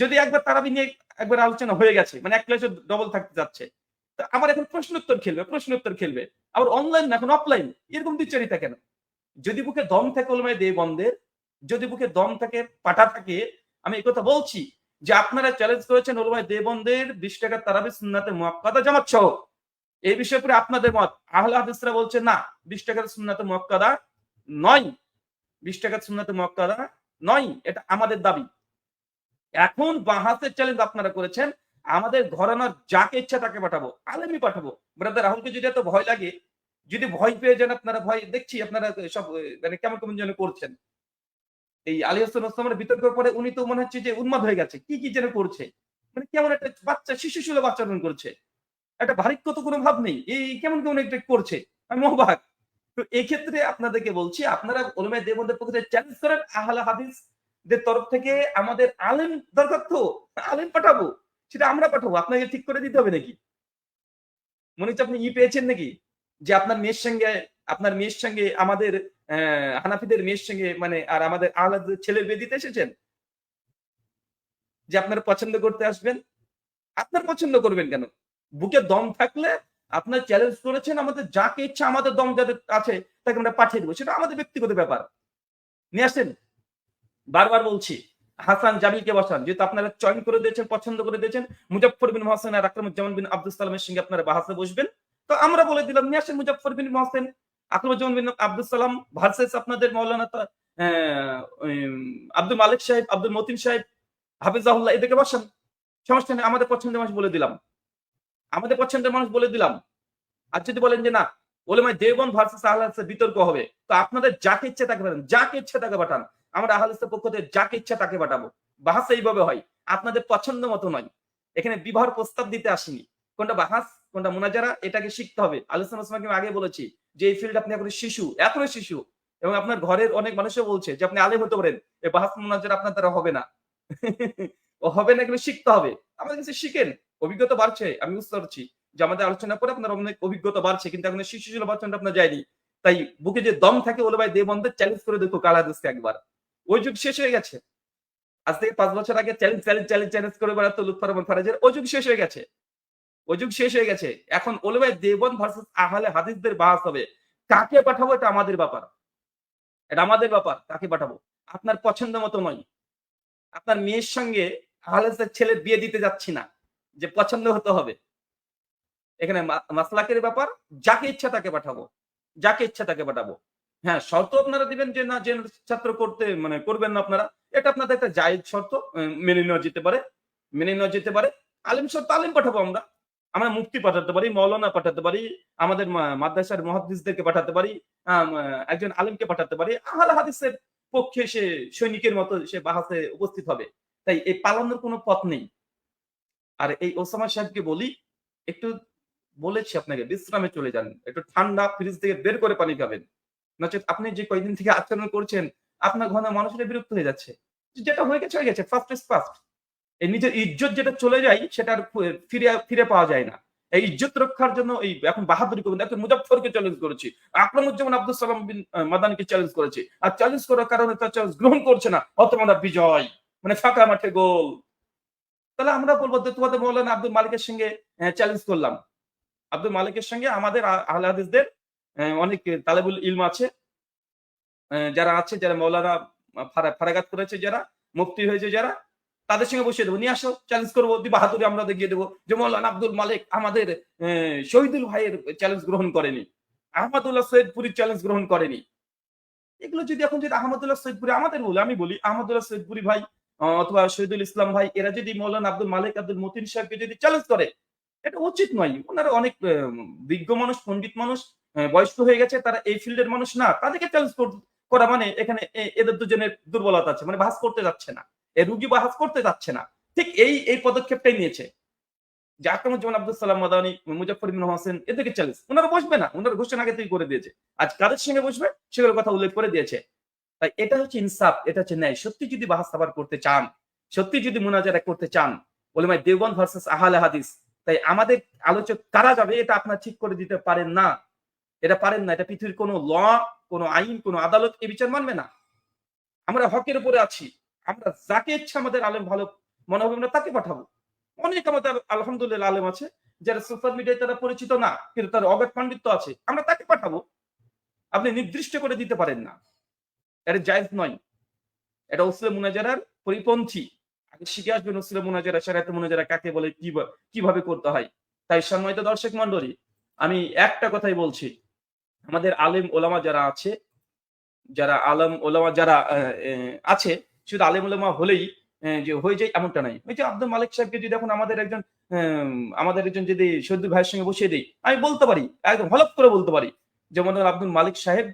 যদি একবার তারাবি নিয়ে একবার আলোচনা হয়ে গেছে, মানে এক ক্লাসে ডবল থাকতে যাচ্ছে। তো আবার এখন প্রশ্নোত্তর খেলবে। আবার অনলাইন না, এখন অফলাইন। এরকম দ্বিচারিতা কেন? যদি বুকে দম থাকে ওলামায়ে দেওবন্দের, যদি বুকে দম থাকে, পাঠা থাকে, আমি এই কথা বলছি যে আপনারা চ্যালেঞ্জ করেছেন ওলামায়ে দেওবন্দের ২০ টাকার তারাবি সুন্নাতে মুআক্কাদা জামাত সহ। এই বিষয়ে উপরে আপনাদের মত। আহলে হাদিসরা বলছে না, ২০ টাকার সুন্নাতে মুআক্কাদা নয়। ২০ টাকার সুন্নাতে মুআক্কাদা নয়। এটা আমাদের দাবি। এখন বাহাসের চ্যালেঞ্জ আপনারা করেছেন। আমাদের ঘরানার যাকে ইচ্ছা তাকে পাঠাবো। আলেমই পাঠাবো। ব্রাদার রাহুলকে যদি এত ভয় লাগে, যদি ভয় পেয়ে যান আপনারা, ভয় দেখছি আপনারা সব মানে কেমন যেন করছেন। এই আলী হাসান ওসমানের বিতর্কের পরে উনি তো মনে হচ্ছে যে উন্মাদ হয়ে গেছে। কি যেন করছে। মানে কেমন একটা বাচ্চা শিশুসুলভ আচরণ করছে। একটা ভারিক্যত কোনো ভাব নেই। কেমন একটা করছে। আমি অবাক। তো এক্ষেত্রে আপনাদেরকে বলছি, আপনারা উলামায়ে দেওবন্দের পক্ষে চ্যালেঞ্জ করেন, আহলে হাদিসদের তরফ থেকে আমাদের আলেম দরকার তো। আলেম পাঠাবো। সেটা আমরা পাঠাবো। আপনাকে ঠিক করে দিতে হবে নাকি? মনে হচ্ছে আপনি পেয়েছেন নাকি? যে আপনার মেয়ের সঙ্গে আমাদের হানাফিদের মেয়ের সঙ্গে মানে আর আমাদের আহলে হাদিসের ছেলের বিয়ে দিতে এসেছেন? যে আপনারা পছন্দ করতে আসবেন? আপনার পছন্দ করবেন কেন? বুকে দম থাকলে আপনার চ্যালেঞ্জ করেছেন, আমাদের যাকে ইচ্ছা আমাদের দম যাদের আছে তাকে আমরা পাঠিয়ে দেব। সেটা আমাদের ব্যক্তিগত ব্যাপার। নিয়ে আসেন। বারবার বলছি, হাসান জামিলকে বসান। যেহেতু আপনারা চয়েন করে দিয়েছেন, পছন্দ করে দিয়েছেন, মুজাফফর বিন মহসেন আর আকরামুজ্জামান বিন আব্দুস সালামের সঙ্গে আপনারা বাহাসে বসবেন। তো আমরা বলে দিলাম, নিয়ে আসেন মুজাফফর বিন মহসেন, আকরামুজ্জামান বিন আব্দুস সালাম ভার্সেস আপনাদের মাওলানা অ্যা আব্দুল মালিক সাহেব, আব্দুল মতিন সাহেব, হাফিজাহুল্লাহ, এদেরকে বসান। সমস্যা নেই। আমাদের পছন্দের মানুষ বলে দিলাম। আমাদের পছন্দের মানুষ বলে দিলাম। আর যদি বলেন যে না, ওলামায়ে দেওবন্দ ভার্সাস আহলে হাদিসের বিতর্ক হবে, তো আপনাদের যাকে ইচ্ছা তাকে পাঠান, যাকে ইচ্ছা তাকে পাঠান। আমরা আহলে হাদিসের পক্ষ থেকে যাকে ইচ্ছা তাকে পাঠাবো। বাহাস এইভাবে হয়। আপনাদের পছন্দ মতো নয়। এখানে বিবাহের প্রস্তাব দিতে আসিনি। কোনটা বাহাস, কোনটা মুনাজারা, এটাকে শিখতে হবে। আলোচনা ওসমানকে আগে বলেছি যে এই ফিল্ড আপনি এখনো শিশু। এবং আপনার ঘরের অনেক মানুষও বলছে যে আপনি আলেম হতে পারেন। এই বাহাস মুনাজারা আপনার দ্বারা হবে না। হবে না, এগুলো শিখতে হবে। আমাদের কাছে শিখেন। অভিজ্ঞতা বাড়ছে। আমি বুঝতে পারছি যে আমাদের আলোচনার পরে আপনার অনেক অভিজ্ঞতা বাড়ছে। কিন্তু এখন শিশু সুলভ আচরণটা আপনার যায়নি। তাই বুকে যে দম থাকে ওলামায়ে দেওবন্দের চ্যালেঞ্জ করে দেখো আহলে হাদিসকে একবার। ওই যুগ শেষ হয়ে গেছে। আজ থেকে ৫ বছর আগে চ্যালেঞ্জ করে বেড়াতো লুৎফর রহমান ফরাজের, ওই যুগ শেষ হয়ে গেছে। ওই যুগ শেষ হয়ে গেছে। এখন ওলামায়ে দেওবন্দ ভার্সাস আহলে হাদিসদের বাহাস হবে। কাকে পাঠাবো এটা আমাদের ব্যাপার। এটা আমাদের ব্যাপার। কাকে পাঠাবো? আপনার পছন্দ মতো নয়। আপনার মেয়ের সঙ্গে আহলে হাদিসের ছেলের বিয়ে দিতে যাচ্ছি না। যে পছন্দ হতে হবে। এখানে মাসলাকের ব্যাপার। যাকে ইচ্ছা তাকে পাঠাবো। যাকে ইচ্ছা তাকে পাঠাবো। হ্যাঁ, শর্ত আপনারা দিবেন যে না, যে ছাত্র করতে মানে করবেন না আপনারা। এটা আপনাদের একটা জায়েজ শর্ত। মেনে নেওয়া যেতে পারে। মেনে নেওয়া যেতে পারে। আলেম শর্ত আলেম পাঠাবো আমরা। আমরা মুফতি পাঠাতে পারি, মাওলানা পাঠাতে পারি, আমাদের মাদ্রাসার মুহাদ্দিসদেরকে পাঠাতে পারি, আম একজন আলেমকে পাঠাতে পারি। আহলে হাদিসের পক্ষে সে সৈনিকের মতো সে বাহাসে উপস্থিত হবে। তাই এই পালানোর কোনো পথ নেই। আর এই ওসামা সাহেবকে বলি, একটু বলেছি আপনাকে বিশ্রামে চলে যান। একটু ঠান্ডা ফ্রিজ থেকে বের করে পানি খাবেন। নচেৎ আপনি যে কয়দিন থেকে আচরণ করছেন, আপনার ঘন মানুষেরা বিরক্ত হয়ে যাচ্ছে। যেটা হয়ে গেছে। ফার্স্ট ইস ফার্স্ট। এই নিজের ইজ্জত যেটা চলে যায় সেটা আর ফিরে পাওয়া যায় না। এই ইজ্জত রক্ষার জন্য এই এখন বাহাদুরি করবেন। এখন মুজাফফরকে চ্যালেঞ্জ করেছি। আকরামুজ্জামান আব্দুস সালাম বিন মাদানিকে চ্যালেঞ্জ করেছি। আর চ্যালেঞ্জ করার কারণে তার চ্যালেঞ্জ গ্রহণ করছে না। অতমানা বিজয়। মানে ফাঁকা মাঠে গোল। তাহলে আমরা বলব যে তোমাদের মৌলানা আব্দুল মালিকের সঙ্গে চ্যালেঞ্জ করলাম। আব্দুল মালিকের সঙ্গে আমাদের আহলে হাদিসদের অনেক তালেবুল ইলম আছে। যারা আছে, যারা মাওলানা ফারাগাত করেছে, যারা মুফতি হয়েছে, যারা তাদের সঙ্গে বসিয়ে দেবো। নিয়ে আসো, চ্যালেঞ্জ করবো। বাহাদুরি আমরা দেখিয়ে দেবো যে মাওলানা আব্দুল মালিক আমাদের শহীদুল ভাইয়ের চ্যালেঞ্জ গ্রহণ করেনি। আহমদুল্লাহ সৈয়দপুরীর চ্যালেঞ্জ গ্রহণ করেনি। এগুলো যদি এখন যদি আহমদুল্লাহ সৈয়দপুরি আমাদের বলে, আমি বলি আহমদুল্লাহ সৈয়দপুরি ভাই অথবা শহীদুল ইসলাম ভাই এরা যদি মৌলানা আব্দুল মালিক আব্দুল মতিন সাহেবকে যদি চ্যালেঞ্জ করে, এটা উচিত নয়। উনারা অনেক বিজ্ঞ মানুষ, পণ্ডিত মানুষ, বয়স্ক হয়ে গেছে, তারা এই ফিল্ডের মানুষ না। তাদেরকে চ্যালেঞ্জ করা মানে এখানে এদের দুজনের দুর্বলতা আছে। মানে বাহাস করতে যাচ্ছে না। এ রুগী বাহাস করতে যাচ্ছে না। ঠিক এই পদক্ষেপটাই নিয়েছে। যে আকরামুজ্জামান আব্দুল সালাম মাদানী, মুজাফফর বিন হোসেন এদেরকে চ্যালেঞ্জ। উনারা বসবে না। উনারা ঘোষণা আগে থেকে করে দিয়েছে। আজ কাদের সঙ্গে বসবে সেগুলোর কথা উল্লেখ করে দিয়েছে। তাই এটা হচ্ছে ইনসাফ, এটা হচ্ছে ন্যায়। সত্যি যদি বাহাস সাবার করতে চান, সত্যি যদি মুনাজারা করতে চান, উলামায়ে দেওবন্দ ভার্সাস আহলে হাদিস, তাই আমাদের আলোচক কারা যাবে এটা আপনারা ঠিক করে দিতে পারেন না। এটা পারেন না। এটা পৃথিবীর কোন কোন আইন, কোন আদালত এই বিচার মানবে না। আমরা হকের উপরে আছি। আমরা যাকে ইচ্ছা আমাদের আলেম ভালো মনে হবে আমরা তাকে পাঠাবো। অনেক আমাদের আলহামদুলিল্লাহ আলেম আছে যারা সোশ্যাল মিডিয়ায় তারা পরিচিত না, কিন্তু তার অগাধ পাণ্ডিত্য আছে। আমরা তাকে পাঠাবো। আপনি নির্দিষ্ট করে দিতে পারেন না। এটা জায়েজ নয়। এটা উসলে মুনাজারার পরিপন্থী। আগে শিখে আসবেন উসলে মুনাজারা, শরিয়াতে মুনাজারা কাকে বলে, কিভাবে করতে হয়। তাই সম্মানিত দর্শক মণ্ডলী, আমি একটা কথাই বলছি। আমাদের আলেম ওলামা যারা আছে, যারা আলেম ওলামা যারা আছে, শুধু আলেম ওলামা হলেই যে হয়ে যায় এমনটা নাই। ওই যে আব্দুল মালিক সাহেবকে যদি এখন আমাদের একজন যদি শহীদুল ভাইয়ের সঙ্গে বসিয়ে দেই, আমি বলতে পারি, একদম হলফ করে বলতে পারি যেমন আব্দুল মালিক সাহেব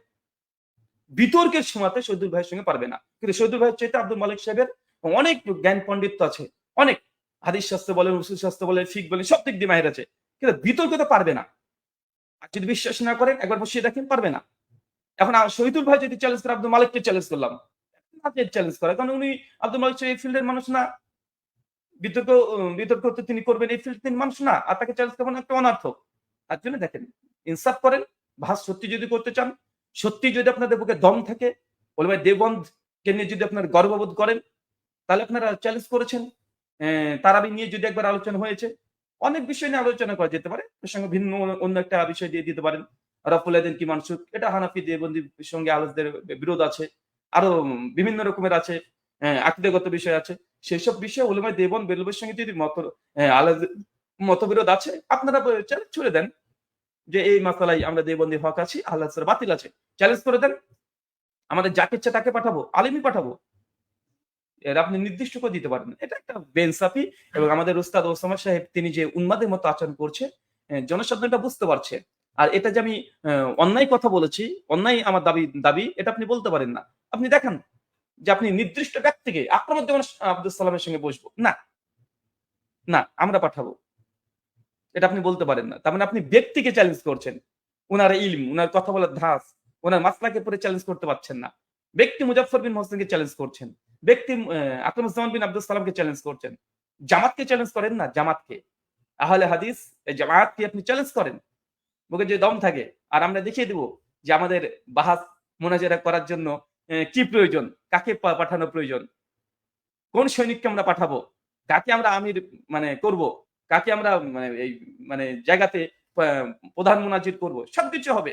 বিতর্কের সময়তে শহীদুল ভাইয়ের সঙ্গে পারবে না। কিন্তু শহীদুল ভাইয়ের চাইতে আব্দুল মালিক সাহেবের অনেক জ্ঞান পণ্ডিত্য আছে। অনেক হাদিস শাস্ত্র বলেন, উসুল শাস্ত্র বলেন, ফিকহ বলেন, সব দিক দিয়ে মাহির আছে। কিন্তু বিতর্কে তো পারবে না। আর যদি বিশ্বাস না করেন একবার বসিয়ে দেখেন, পারবে না। এখন শহীদুল ভাই যদি চ্যালেঞ্জ করে, আব্দুল মালিককে চ্যালেঞ্জ করলাম। না যে চ্যালেঞ্জ করে, কারণ উনি আব্দুল মালিক সাহেব এই ফিল্ডের মানুষ না। বিতর্ক তো তিনি করবেন, এই ফিল্ডের তিনি মানুষ না। আর তাকে চ্যালেঞ্জ করবেন একটা অনর্থক। তার জন্য দেখেন, ইনসাফ করেন। ভাস সত্যি যদি করতে চান, সত্যি যদি আপনাদের বুকে দম থাকে, ওলামায়ে দেওবন্দকে নিয়ে যদি আপনারা গর্ববোধ করেন, তাহলে আপনারা চ্যালেঞ্জ করেছেন। তারাবি নিয়ে যদি একবার আলোচনা হয়েছে, অনেক বিষয় নিয়ে আলোচনা করা যেতে পারে। এর সঙ্গে ভিন্ন অন্য একটা বিষয় দিয়ে দিতে পারেন। রফুল আইদিন কি মানসুক, এটা হানাফি দেওবন্দির সঙ্গে আলোচদের বিরোধ আছে। আরো বিভিন্ন রকমের আছে, আকীদাগত বিষয় আছে। সেসব বিষয়ে উলামায়ে দেওবন্দ বেরলভীর সঙ্গে যদি মতবিরোধ আছে, আপনারা চ্যালেঞ্জ ছুড়ে দেন যে এই মাসালায় আমরা দেওবন্দি হক আছি, আহলে হাদিসের বাতিল আছে। চ্যালেঞ্জ করে দেন। আমাদের যাকে ইচ্ছা তাকে পাঠাবো, আলেমই পাঠাবো। এর আপনি নির্দিষ্ট করে দিতে পারেন। এটা একটা বেইনসাফি। এবং আমাদের উস্তাদ ওসামা সাহেব তিনি যে উন্মাদের মতো আচরণ করছে, জনসাধারণ এটা বুঝতে পারছে। আর এটা যে আমি অন্যায় কথা বলেছি, অন্যায় আমার দাবি এটা আপনি বলতে পারেন না। আপনি দেখান যে আপনি নির্দিষ্ট ব্যক্তিকে আকরামুজ্জামান আব্দুল সালামের সঙ্গে বসবো। না, না আমরা পাঠাবো। এটা আপনি বলতে পারেন না। তার মানে আপনি ব্যক্তিকে চ্যালেঞ্জ করছেন। উনার ইলম, উনার কথা বলার ধাঁচ, উনার মাসলাকে পরে চ্যালেঞ্জ করতে পারছেন না। ব্যক্তি মুজাফফর বিন মোহসেনকে চ্যালেঞ্জ করছেন। ব্যক্তি আকরামুজ্জামান বিন আব্দুল সালামকে চ্যালেঞ্জ করছেন। জামাতকে চ্যালেঞ্জ করেন না, জামাতকে। আহলে হাদিস এই জামাতকে আপনি চ্যালেঞ্জ করেন। বুকে যে দম থাকে। আর আমরা দেখিয়ে দিব যে আমাদের বাহাস মুনাজারা করার জন্য কি প্রয়োজন, কাকে পাঠানো প্রয়োজন। কোন সৈনিককে আমরা পাঠাবো? কাকে আমরা আমির মানে করব? কাকে আমরা এই জায়গাতে আ প্রধান মুনাজির করব? সবকিছু হবে।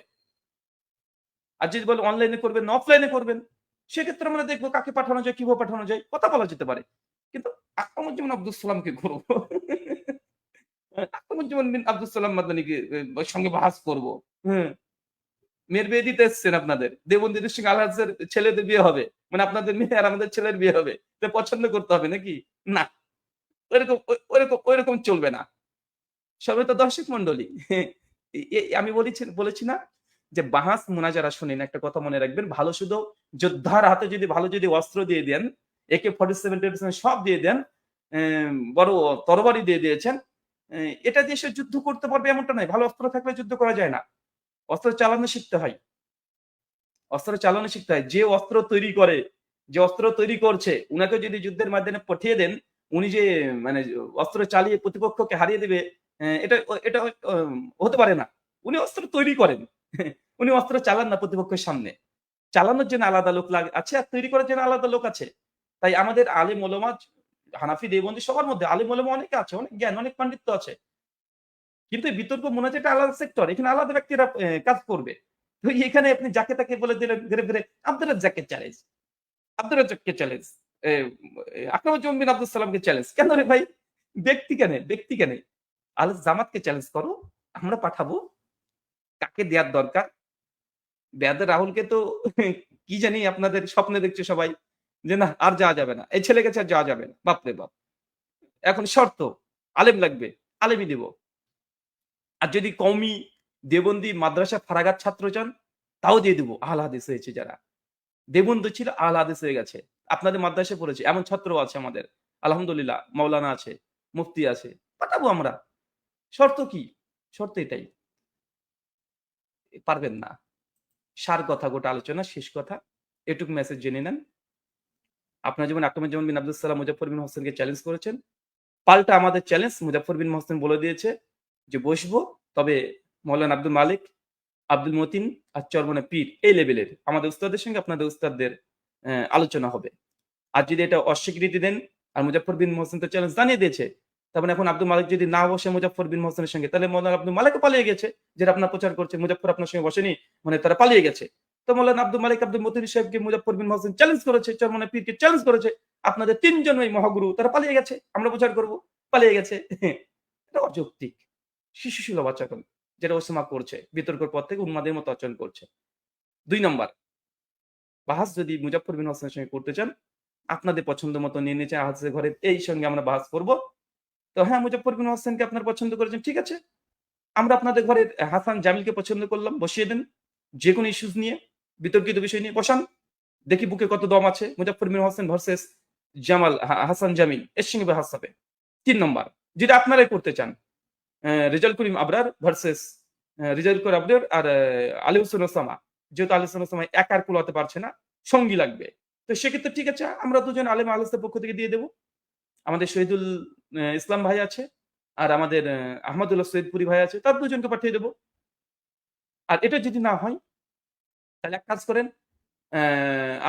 আর যদি বলেন অনলাইনে করবেন না অফলাইনে করবেন, সেক্ষেত্রে আমরা দেখব কাকে পাঠানো যায়, কিভাবে পাঠানো যায়, কথা বলা যেতে পারে। কিন্তু আকরামুজ্জামান আব্দুল সালামকে করব। আকরামুজ্জামান বিন আব্দুল সালাম মাদানিকে সঙ্গে বাহাস করব। হুম। মেয়ের বিয়ে দিতে এসছেন আপনাদের। দেবন্দিদের সঙ্গে আল হাজ্জের ছেলেদের বিয়ে হবে। মানে আপনাদের মেয়ে আর আমাদের ছেলের বিয়ে হবে। তো পছন্দ করতে হবে নাকি? না। ঐরকম চলবে না। সম্মানিত দর্শক মণ্ডলী, আমি বলেছি না যে বাহাস মুনাজারা শুনেন, একটা কথা মনে রাখবেন, ভালো শুধু যোদ্ধার হাতে যদি ভালো অস্ত্র দিয়ে দেন, AK-47 সব দিয়ে দেন, বড় তরবারি দিয়ে দিয়েছেন, এটা দিয়ে সে যুদ্ধ করতে পারবে এমনটা নয়। ভালো অস্ত্র থাকলে যুদ্ধ করা যায় না। অস্ত্র চালানো শিখতে হয়। অস্ত্র চালানো শিখতে হয়। যে অস্ত্র তৈরি করে, যে অস্ত্র তৈরি করছে, উনাকে যদি যুদ্ধের মাধ্যমে পাঠিয়ে দেন, উনি যে মানে অস্ত্র চালিয়ে প্রতিপক্ষকে হারিয়ে দিবে, এটা হতে পারে না। উনি অস্ত্র তৈরি করেন। উনি অস্ত্র চালান না প্রতিপক্ষের সামনে। চালানোর জন্য আলাদা লোক আছে, আর তৈরি করার জন্য আলাদা লোক আছে। তাই আমাদের আলেম ওলামা, হানাফি দেওবন্দি সবার মধ্যে আলেম ওলামা অনেকে আছে, অনেক জ্ঞান, অনেক পাণ্ডিত্য আছে। কিন্তু এই বিতর্ক মুনাজাত আলাদা সেক্টর। এখানে আলাদা ব্যক্তিরা কাজ করবে। তো এখানে আপনি যাকে তাকে বলে দিলেন ঘুরে, ঘুরে আব্দুর রাজ্জাককে চ্যালেঞ্জ, আব্দুর রাজ্জাককে চ্যালেঞ্জ, এ আকরামুজ্জামান বিন আব্দুল সালামকে চ্যালেঞ্জ। কেন রে ভাই? ব্যক্তি কেন? ব্যক্তি কেন? আল জামাতকে চ্যালেঞ্জ করো। আমরা পাঠাবো। কাকে দেয়ার দরকার? বেয়াদর রাহুলকে তো কি জানি আপনাদের স্বপ্নে দেখছে সবাই যে না আর যাওয়া যাবে না। এই ছেলে কাছে আর যাওয়া যাবে না। বাপরে বাপ! এখন শর্ত আলেম লাগবে। আলেমই দিব। আর যদি কওমি দেওবন্দি মাদ্রাসা ফারাগাত ছাত্র চান তাও দিয়ে দিব। আহলে হাদিস হয়েছে যারা। দেবন্ধু ছিল আহলে হাদিস হয়ে গেছে। আপনাদের মাদ্রাসায় পড়েছে। এমন ছাত্রও আছে আমাদের। আলহামদুলিল্লাহ মাওলানা আছে, মুফতি আছে। পাঠাবো আমরা। শর্ত কি? শর্ত এটাই। পারবেন না। সার কথা গোটা আলোচনা শেষ কথা। এটুকু মেসেজ জেনে নেন। আপনারা যেমন আক্রমুজ্জামান বিন আব্দুস সালাম মুজাফফর বিন হোসেনকে চ্যালেঞ্জ করেছেন। পাল্টা আমাদের চ্যালেঞ্জ মুজাফফর বিন মোহসেন বলে দিয়েছে যে বসবো। তবে মৌলানা আব্দুল মালিক, আব্দুল মতিন আর চরমনে পীর এই লেভেলের আমাদের উস্তাদের সঙ্গে আপনাদের উস্তাদদের আলোচনা হবে। আর যদি এটা অস্বীকৃতি দেন আর মুজাফফর বিন মোহসেন তো চ্যালেঞ্জ জানিয়ে দিয়েছে। তার মানে এখন আব্দুল মালিক যদি না বসে মুজাফফর বিন মোহসেনের সঙ্গে তাহলে মৌলানা আব্দুল মালিকও পালিয়ে গেছে। যেটা আপনার প্রচার করছে মুজাফফর আপনার সঙ্গে বসেনি মানে তারা পালিয়ে গেছে। তো মৌলানা আব্দুল মালিক আব্দুল মতিন সাহেবকে মুজাফফর বিন মোহসেন চ্যালেঞ্জ করেছে, চরমনে পীরকে চ্যালেঞ্জ করেছে। আপনাদের ৩ জন ওই মহাগুরু তারা পালিয়ে গেছে। আমরা প্রচার করব। পালিয়ে গেছে। এটা অযৌক্তিক। শিশুসুলভ আচরণ যেটা ওসামা করছে। বিতর্কের পর থেকে উন্মাদের মতো আচরণ করছে। ২ নাম্বার বাহাস যদি মুজাফফর বিন হোসেনের সঙ্গে করতে চান, আপনাদের পছন্দ মতো নিয়ে নিয়েছে আহাদের ঘরে এই সঙ্গে আমরা বাহাস করব। তো হ্যাঁ, মুজাফফর বিন হোসেনকে আপনারা পছন্দ করেছেন, ঠিক আছে। আমরা আপনাদের ঘরের হাসান জামিলকে পছন্দ করলাম, বসিয়ে দেন। যেকোনো ইস্যুস নিয়ে, বিতর্কিত বিষয় নিয়ে বসান। দেখি বুকে কত দম আছে। মুজাফফর বিন হোসেন ভার্সেস জামাল হাসান জামিল এর সঙ্গে বাহাস হবে। ৩ নাম্বার যেটা আপনারাই করতে চান। রেজাউল করিম আবরার ভার্সেস রেজাউল করিম আবরার আর আলী হোসেন ওসামা। যেহেতু আলী হোসেন ওসামা একা আর কুলাতে পারছে না, সঙ্গী লাগবে। তো সেক্ষেত্রে ঠিক আছে আমরা দুজন আলেম আহলের পক্ষ থেকে দিয়ে দেব। আমাদের শহীদুল ইসলাম ভাই আছে আর আমাদের আহমদুল্লাহ সৈয়দপুরি ভাই আছে। তার দুজনকে পাঠিয়ে দেব। আর এটা যদি না হয় তাহলে এক কাজ করেন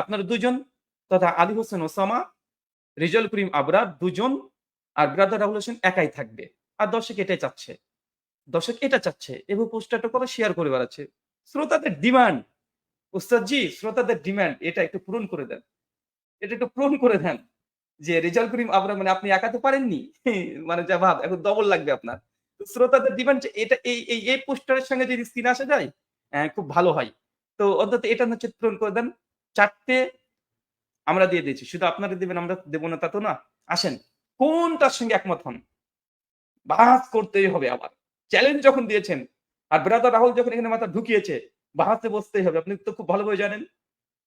আপনারা দুজন তথা আলী হোসেন ওসামা, রেজাউল করিম আবরার দুজন আর ব্রাদার রাহুল হোসেন একাই থাকবে। আর দর্শক এটাই চাচ্ছে। দর্শক এটা চাচ্ছে এবং পোস্টারটা করে শেয়ার করে বেড়াচ্ছে। শ্রোতাদের ডিমান্ড, ওস্তাদজি শ্রোতাদের ডিমান্ড এটা একটু পূরণ করে দেন। এটা একটু পূরণ করে দেন। যে রেজাউল করিম আবরার মানে আপনি একা তো পারেননি। মানে যা ভাব এখন ডবল লাগবে আপনার। তো শ্রোতাদের ডিমান্ড যে এটা এই পোস্টারের সঙ্গে যদি স্ক্রিনে আসা যায় খুব ভালো হয়। তো অন্তত এটা হচ্ছে পূরণ করে দেন। ৪ টে আমরা দিয়ে দিয়েছি। শুধু আপনারা দিবেন আমরা দেব না তা তো না। আসেন কোনটার সঙ্গে একমত হন? বাহাস করতেই হবে আবার। চ্যালেঞ্জ যখন দিয়েছেন, আর ব্রাদার রাহুল যখন এখানে মাথা ঢুকিয়েছে, বাহাসে বসতেই হবে। আপনি তো খুব ভালোভাবে জানেন।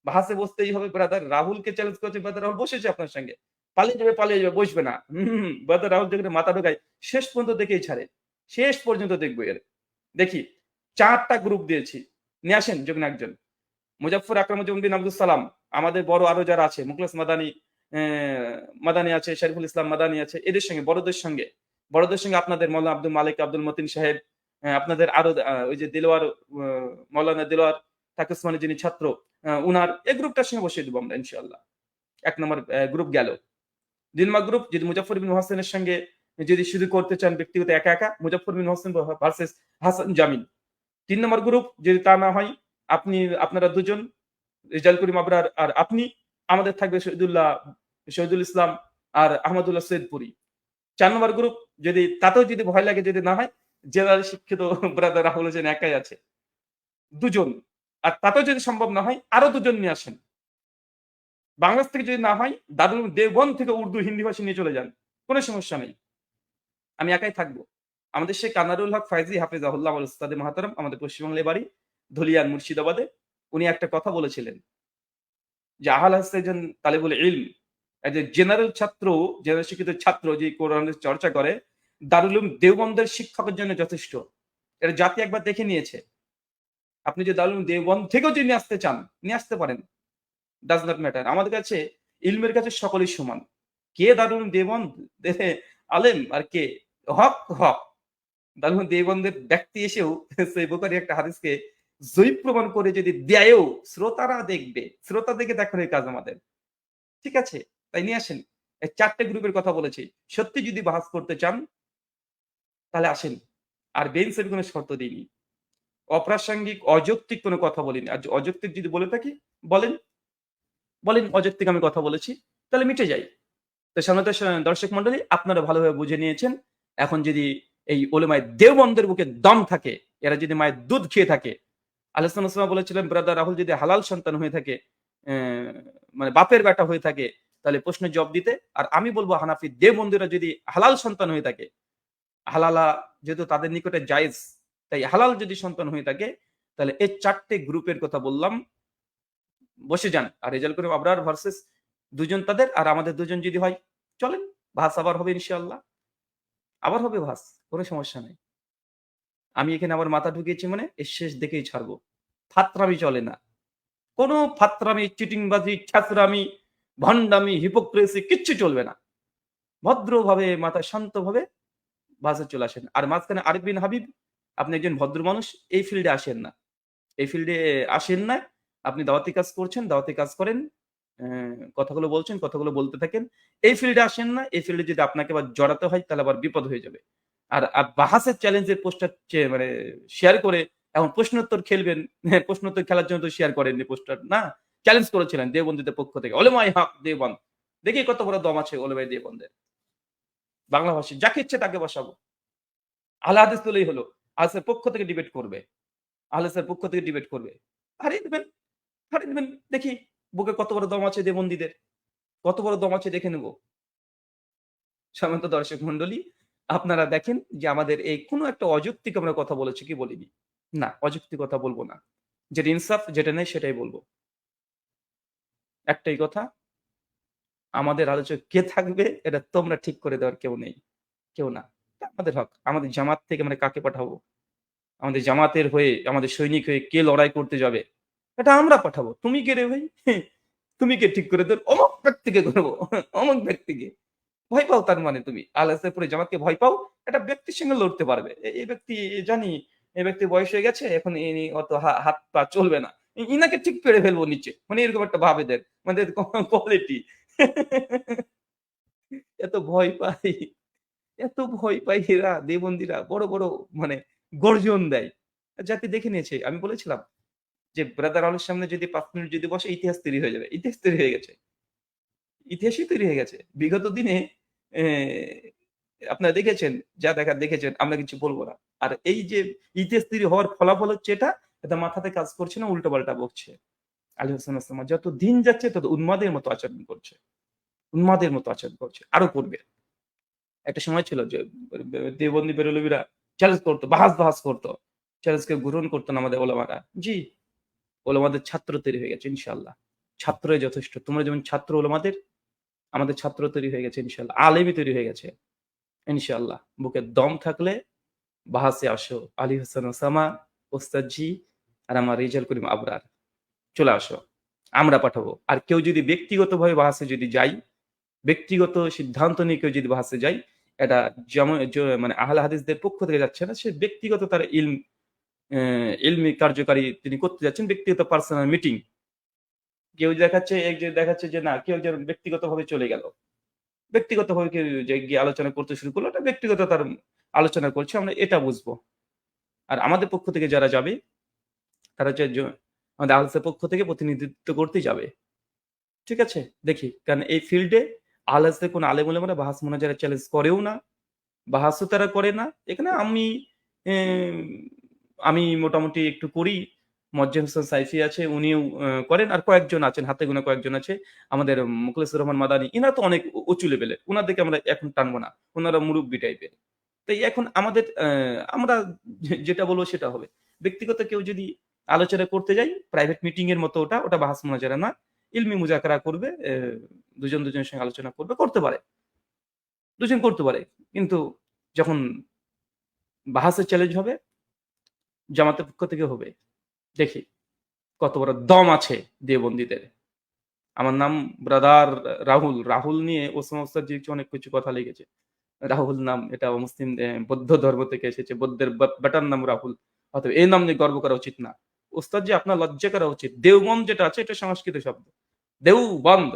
বাহাসে বসতেই হবে। ব্রাদার রাহুলকে চ্যালেঞ্জ করেছে, ব্রাদার রাহুল বসেছে আপনার সঙ্গে। পালিয়ে যাবে, বসবে না। ব্রাদার রাহুল যেখানে মাথা ঢোকায়, শেষ পর্যন্ত দেখেই ছাড়ে। শেষ পর্যন্ত দেখবো এর। দেখি ৪ টা গ্রুপ দিয়েছি। নিয়ে আসেন যেকোনো একজন। মুজাফফর আকরামুজ্জামান বিন আব্দুস সালাম, আমাদের বড় আরো যারা আছে, মুখলেস মাদানী মাদানী আছে, শরীফুল ইসলাম মাদানী আছে, এদের সঙ্গে বড়দের সঙ্গে আপনাদের মৌলানা আব্দুল মালিক, আব্দুল মতিন সাহেব, আপনাদের আরো ওই যে দিলওয়ার মৌলানা দিলওয়ার তাকে উসমানী যিনি ছাত্র, উনার এই গ্রুপটার সঙ্গে বসিয়ে দেবো আমরা ইনশাআল্লাহ। ১ নম্বর গ্রুপ গেল। ২ নম্বর গ্রুপ যদি মুজাফফর বিন হোসেনের সঙ্গে যদি শুধু করতে চান ব্যক্তিগত একা, মুজাফফর বিন হোসেন ভার্সেস হাসান জামিল। ৩ নম্বর গ্রুপ যদি তা না হয় আপনারা দুজন রেজাউল করিম আবরার আর আপনি, আমাদের থাকবে শহীদুল ইসলাম আর আহমদুল্লাহ সৈয়দপুরি। ৪ নম্বর গ্রুপ যদি তাতেও যদি ভয় লাগে যদি না হয়, জেনারেল শিক্ষিত ব্রাদার রাহুল হোসেন একাই আছে। ২ জন। আর তাতেও যদি সম্ভব না হয় আরো ২ জন নিয়ে আসেন। বাংলাদেশ থেকে যদি না হয় দারুল উলুম দেওবন্দ থেকে উর্দু হিন্দি ভাষী নিয়ে চলে যান। কোন সমস্যা নেই। আমি একাই থাকবো। আমাদের শেখ আনারুল হক ফাইজি হাফেজাহুল্লাহ ওয়াল উস্তাদে মাহতারাম আমাদের পশ্চিমবাংলায় বাড়ি ধুলিয়ান মুর্শিদাবাদে। উনি একটা কথা বলেছিলেন যে আহলে হাদিস একজন তালিবুল ইলম, একজন জেনারেল শিক্ষিত ছাত্র যে কোরআনের চর্চা করে দারুল উলুম দেওবন্দের শিক্ষকের জন্য যথেষ্ট। এটা জাতি একবার দেখে নিয়েছে। আপনি যদি দারুল উলুম দেওবন্দ থেকেও যদি নিয়ে আসতে চান, নিয়ে আসতে পারেন। Does not matter. আমাদের কাছে ইলমের কাছে সকলেই সমান। কে দারুল উলুম দেওবন্দ আলেম আর কে হক। দারুল উলুম দেওবন্দের ব্যক্তি এসেও সহিহ বুখারী একটা হাদিসকে জয়ীফ প্রমাণ করে যদি দেয়ও শ্রোতারা দেখবে। শ্রোতা দেখে দেখানোর কাজ আমাদের। ঠিক আছে? তাই নিয়ে আসেন। এই ৪ টে গ্রুপের কথা বলেছি। সত্যি যদি বাহাস করতে চান তাহলে আসেন। আর বেঞ্চের কোনো শর্ত দিইনি। অপ্রাসঙ্গিক, অযৌক্তিক কোনো কথা বলিনি। আর অযৌক্তিক যদি বলে থাকি বলেন অযৌক্তিক আমি কথা বলেছি, তাহলে মিটে যাই। তো সম্মানিত দর্শক মন্ডলী আপনারা ভালোভাবে বুঝে নিয়েছেন। এখন যদি এই উলেমায়ে দেওবন্দের বুকে দম থাকে, এরা যদি মায়ের দুধ খেয়ে থাকে, আহলে সুন্নাহ ওয়াল জামাত বলেছিলেন ব্রাদার রাহুল যদি হালাল সন্তান হয়ে থাকে, অ্যা মানে বাপের বেটা হয়ে থাকে, তাহলে প্রশ্নের জবাব দিতে। আর আমি বলব হানাফি দেওবন্দিরা যদি হালাল সন্তান হয়ে থাকে, হালালা যেহেতু তাদের নিকটে জায়েজ, তাই হালাল যদি সন্তান হয়ে থাকে, তাহলে এই ৪ টে গ্রুপের কথা বললাম, বসে যান। আর রেজাল্ট করিম আবরার ভার্সেস ২ জন তাদের আর আমাদের ২ জন যদি হয়, চলেন ভাস আবার হবে ইনশাআল্লাহ। আবার হবে ভাস। কোন সমস্যা নাই। আমি এখানে আবার মাথা ঢুকিয়েছি মানে এর শেষ দেখেই ছাড়বো। ফাত্রামি চলে না। কোন ফাত্রামি, চিটিংবাজি, ছ্যাচরামি, ভন্ডামি, হিপোক্রেসি কিচ্ছু চলবে না। ভদ্রভাবে মাথায় শান্তভাবে বাসে চলে আসেন। আর মাঝখানে আরিফ বিন হাবিব, আপনি একজন ভদ্র মানুষ, এই ফিল্ডে আসেন না। এই ফিল্ডে আসেন না। আপনি দাওয়াতি কাজ করছেন, দাওয়াতি কাজ করেন। কথাগুলো বলছেন, কথাগুলো বলতে থাকেন। এই ফিল্ডে আসেন না। এই ফিল্ডে যদি আপনাকে আবার জড়াতে হয় তাহলে আবার বিপদ হয়ে যাবে। আর বাহাসের চ্যালেঞ্জের পোস্টার মানে শেয়ার করে এখন প্রশ্নোত্তর খেলবেন। হ্যাঁ, প্রশ্নোত্তর খেলার জন্য তো শেয়ার করেননি পোস্টার না। চ্যালেঞ্জ করেছিলেন দেওবন্দীদের পক্ষ থেকে। ওলেমায়ে হক দেওবন্দ। দেখি কত বড় দম আছে ওলেমায়ে দেওবন্দের। বাংলা ভাষী যাকে ইচ্ছে তাকে বসাবো। আহলে হাদিস হলেই হলো। আহলের পক্ষ থেকে ডিবেট করবে। আহলের পক্ষ থেকে ডিবেট করবে। হারিয়ে দিবেন, হারিয়ে দিবেন। দেখি বুকে কত বড় দম আছে দেওবন্দীদের। কত বড় দম আছে দেখে নেব। সম্মানিত দর্শক মন্ডলী, আপনারা দেখেন যে আমাদের এই কোন একটা অযৌক্তিক আমরা কথা বলেছি কি বলিনি? না, অযৌক্তিক কথা বলব না। যেটা ইনসাফ যেটা নেই সেটাই বলব। একটাই কথা, আমাদের আলোচক কে থাকবে এটা তোমরা ঠিক করে দেওয়ার কেউ নেই। কেউ না। এটা আমাদের হক। আমাদের জামাত থেকে আমরা কাকে পাঠাবো? আমাদের জামাতের হয়ে, আমাদের সৈনিক হয়ে কে লড়াই করতে যাবে? এটা আমরা পাঠাবো। তুমি কে রে ভাই? তুমি কে ঠিক করে দেন? অমুক ব্যক্তিকে করব। অমুক ব্যক্তিকে। ভয় পাও তার মানে তুমি। আল আসাদপুরে জামাতকে ভয় পাও। একটা ব্যক্তির সঙ্গে লড়তে পারবে। এই ব্যক্তি জানি, এই ব্যক্তির বয়স হয়ে গেছে। এখন ইনি অত হাত পা চলবে না। ইনাকে ঠিক পেড়ে ফেলবো নিচে। মানে এরকম একটা ভাব এদের। মানে কোয়ালিটি। এত ভয় পাই, এত ভয় পাই এরা দেবন্দীরা বড়, বড় মানে গর্জন দেয়। জাতি দেখে নিয়েছে। আমি বলেছিলাম যে ব্রাদার আলীর সামনে যদি ৫ মিনিট যদি বসে ইতিহাস তৈরি হয়ে যাবে। ইতিহাস তৈরি হয়ে গেছে। ইতিহাসই তৈরি হয়ে গেছে। বিগত দিনে এ আপনারা দেখেছেন, যা দেখার দেখেছেন, আমরা কিছু বলব না। আর এই যে ইতিহাস তৈরি হওয়ার ফলাফল হচ্ছে এটা মাথাতে কাজ করছে না, উল্টোপাল্টা বকছে। আলী হোসেন ওসমান যত দিন যাচ্ছে তত উন্মাদের মতো আচরণ করছে। উন্মাদের মতো আচরণ করছে। আরো করবে। একটা সময় ছিল যে দেওবন্দি বেরলভীরা চ্যালেঞ্জ করত, বাহাস করত। চ্যালেঞ্জকে গ্রহণ করত না আমাদের ওলামারা। জি, ওলামাদের ছাত্র তৈরি হয়ে গেছে ইনশাআল্লাহ। ছাত্রই যথেষ্ট। তোমরা যেমন ছাত্র ওলামাদের, আমাদের ছাত্র তৈরি হয়ে গেছে ইনশাআল্লাহ। আলেমই তৈরি হয়ে গেছে ইনশাআল্লাহ। বুকে দম থাকলে বাহাসে আসো। আলী হাসান ওসামা, ওস্তাদজি আর আমার রেজাল করিম আবরার। চলে আসো। আমরা পাঠাবো। আর কেউ যদি ব্যক্তিগতভাবে বাহাসে যদি যাই, ব্যক্তিগত সিদ্ধান্ত নিয়ে কেউ যদি বাহাসে যায়, এটা যেমন মানে আহলে হাদিসদের পক্ষ থেকে যাচ্ছে না। সে ব্যক্তিগত তার ইলমি কার্যকারী তিনি করতে যাচ্ছেন ব্যক্তিগত পার্সোনাল মিটিং। কেউ দেখাচ্ছে এই যে দেখাচ্ছে যে না কেউ যেন ব্যক্তিগতভাবে চলে গেল। ব্যক্তিগতভাবে কেউ যে গিয়ে আলোচনা করতে শুরু করলো, ওটা ব্যক্তিগত তার আলোচনা করছে। আমরা এটা বুঝবো। আর আমাদের পক্ষ থেকে যারা যাবে, তারা হচ্ছে আমাদের আহলের পক্ষ থেকে প্রতিনিধিত্ব করতেই যাবে। ঠিক আছে? দেখি। কারণ এই ফিল্ডে আহলের কোন আলেম ওলামারা বাহাস মোনাজারা চ্যালেঞ্জ করেও না। বাহাসও তারা করে না। এখানে এম আমি মোটামুটি একটু করি। মোয়াজ্জেম হোসেন সাইফি আছে, উনিও করেন। আর কয়েকজন আছেন, হাতে গোনা কয়েকজন আছে। আমাদের মুখলেসুর রহমান মাদানী, ইনারা তো অনেক উঁচু লেভেলের। উনাদেরকে আমরা এখন টানবো না। উনারা মুরুব্বি টাইপের। তাই এখন আমাদের আমরা যেটা বলব সেটা হবে। ব্যক্তিগত কেউ যদি আলোচনা করতে যাই, প্রাইভেট মিটিং এর মতো ওটা বাহাস মোনাজারা না। ইলমি মুজাকারা করবে। দুজন দুজনের সঙ্গে আলোচনা করবে, করতে পারে। দুজন করতে পারে। কিন্তু যখন বাহাসের চ্যালেঞ্জ হবে, জামাতের পক্ষ থেকে হবে। দেখি কত বড় দম আছে দেওবন্দীদের। আমার নাম ব্রাদার রাহুল। রাহুল নিয়ে ওসমা ওস্তাদজি অনেক কিছু কথা লিখেছে। রাহুল নাম এটা মুসলিম বৌদ্ধ ধর্ম থেকে এসেছে। বৌদ্ধের বেটার নাম রাহুল। অতএব এই নাম নিয়ে গর্ব করা উচিত না। ওস্তাদজি আপনার লজ্জা করা উচিত। দেওবন্দ যেটা আছে এটা সংস্কৃত শব্দ। দেওবন্দ।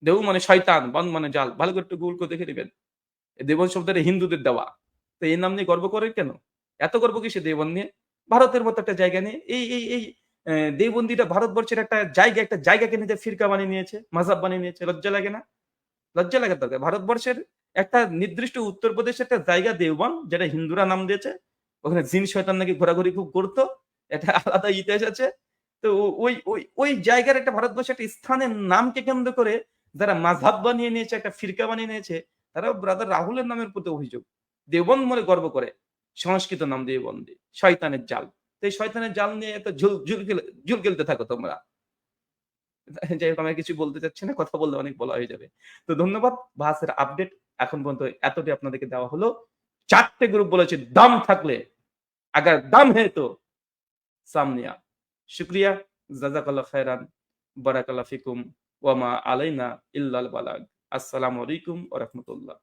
দেউ মানে শয়তান, বন্দ মানে জাল। ভালো করে একটু গুগল করে দেখে নিবেন। এই দেওবন্দ শব্দটা হিন্দুদের দেওয়া। তো এই নাম নিয়ে গর্ব করে কেন? এত গর্ব কিসের দেওবন্দ নিয়ে? ভারতের মতো একটা জায়গা নিয়ে এই দেওবন্দীটা ভারতবর্ষের একটা জায়গাকে নিজের ফিরকা বানিয়ে নিয়েছে, মাযহাব বানিয়ে নিয়েছে। লজ্জা লাগে না? লজ্জা লাগার দরকার। ভারতবর্ষের একটা নির্দিষ্ট উত্তরপ্রদেশের একটা জায়গা দেওবন্দ যেটা হিন্দুরা নাম দিয়েছে। ওখানে জিন শয়তান নাকি ঘোরাঘুরি খুব করত। একটা আলাদা ইতিহাস আছে। তো ওই জায়গার একটা ভারতবর্ষের একটা স্থানের নামকে কেন্দ্র করে যারা মাযহাব বানিয়ে নিয়েছে, একটা ফিরকা বানিয়ে নিয়েছে, তারাও ব্রাদার রাহুলের নামের প্রতি অভিযোগ। দেওবন্দ বলে গর্ব করে। সংস্কৃত নাম দেওবন্দি। শয়তানের জাল। তো এই শয়তানের জাল নিয়ে এত ঝুল খেলতে থাকো তোমরা। যাই হোক আমি আর কিছু বলতে চাচ্ছি না। কথা বললে অনেক বলা হয়ে যাবে। তো ধন্যবাদ। বাহাসের আপডেট এখন পর্যন্ত এতটি আপনাদেরকে দেওয়া হলো। ৪ টে গ্রুপ বলেছে দম থাকলে, আগার দম है तो सामने आ। শুকরিয়া, জাযাকাল্লাহ খাইরান, বারাকাল্লাহ ফিকুম, ওয়া মা আলাইনা ইল্লাল বালাগ। আসসালামু আলাইকুম ওয়া রাহমাতুল্লাহ।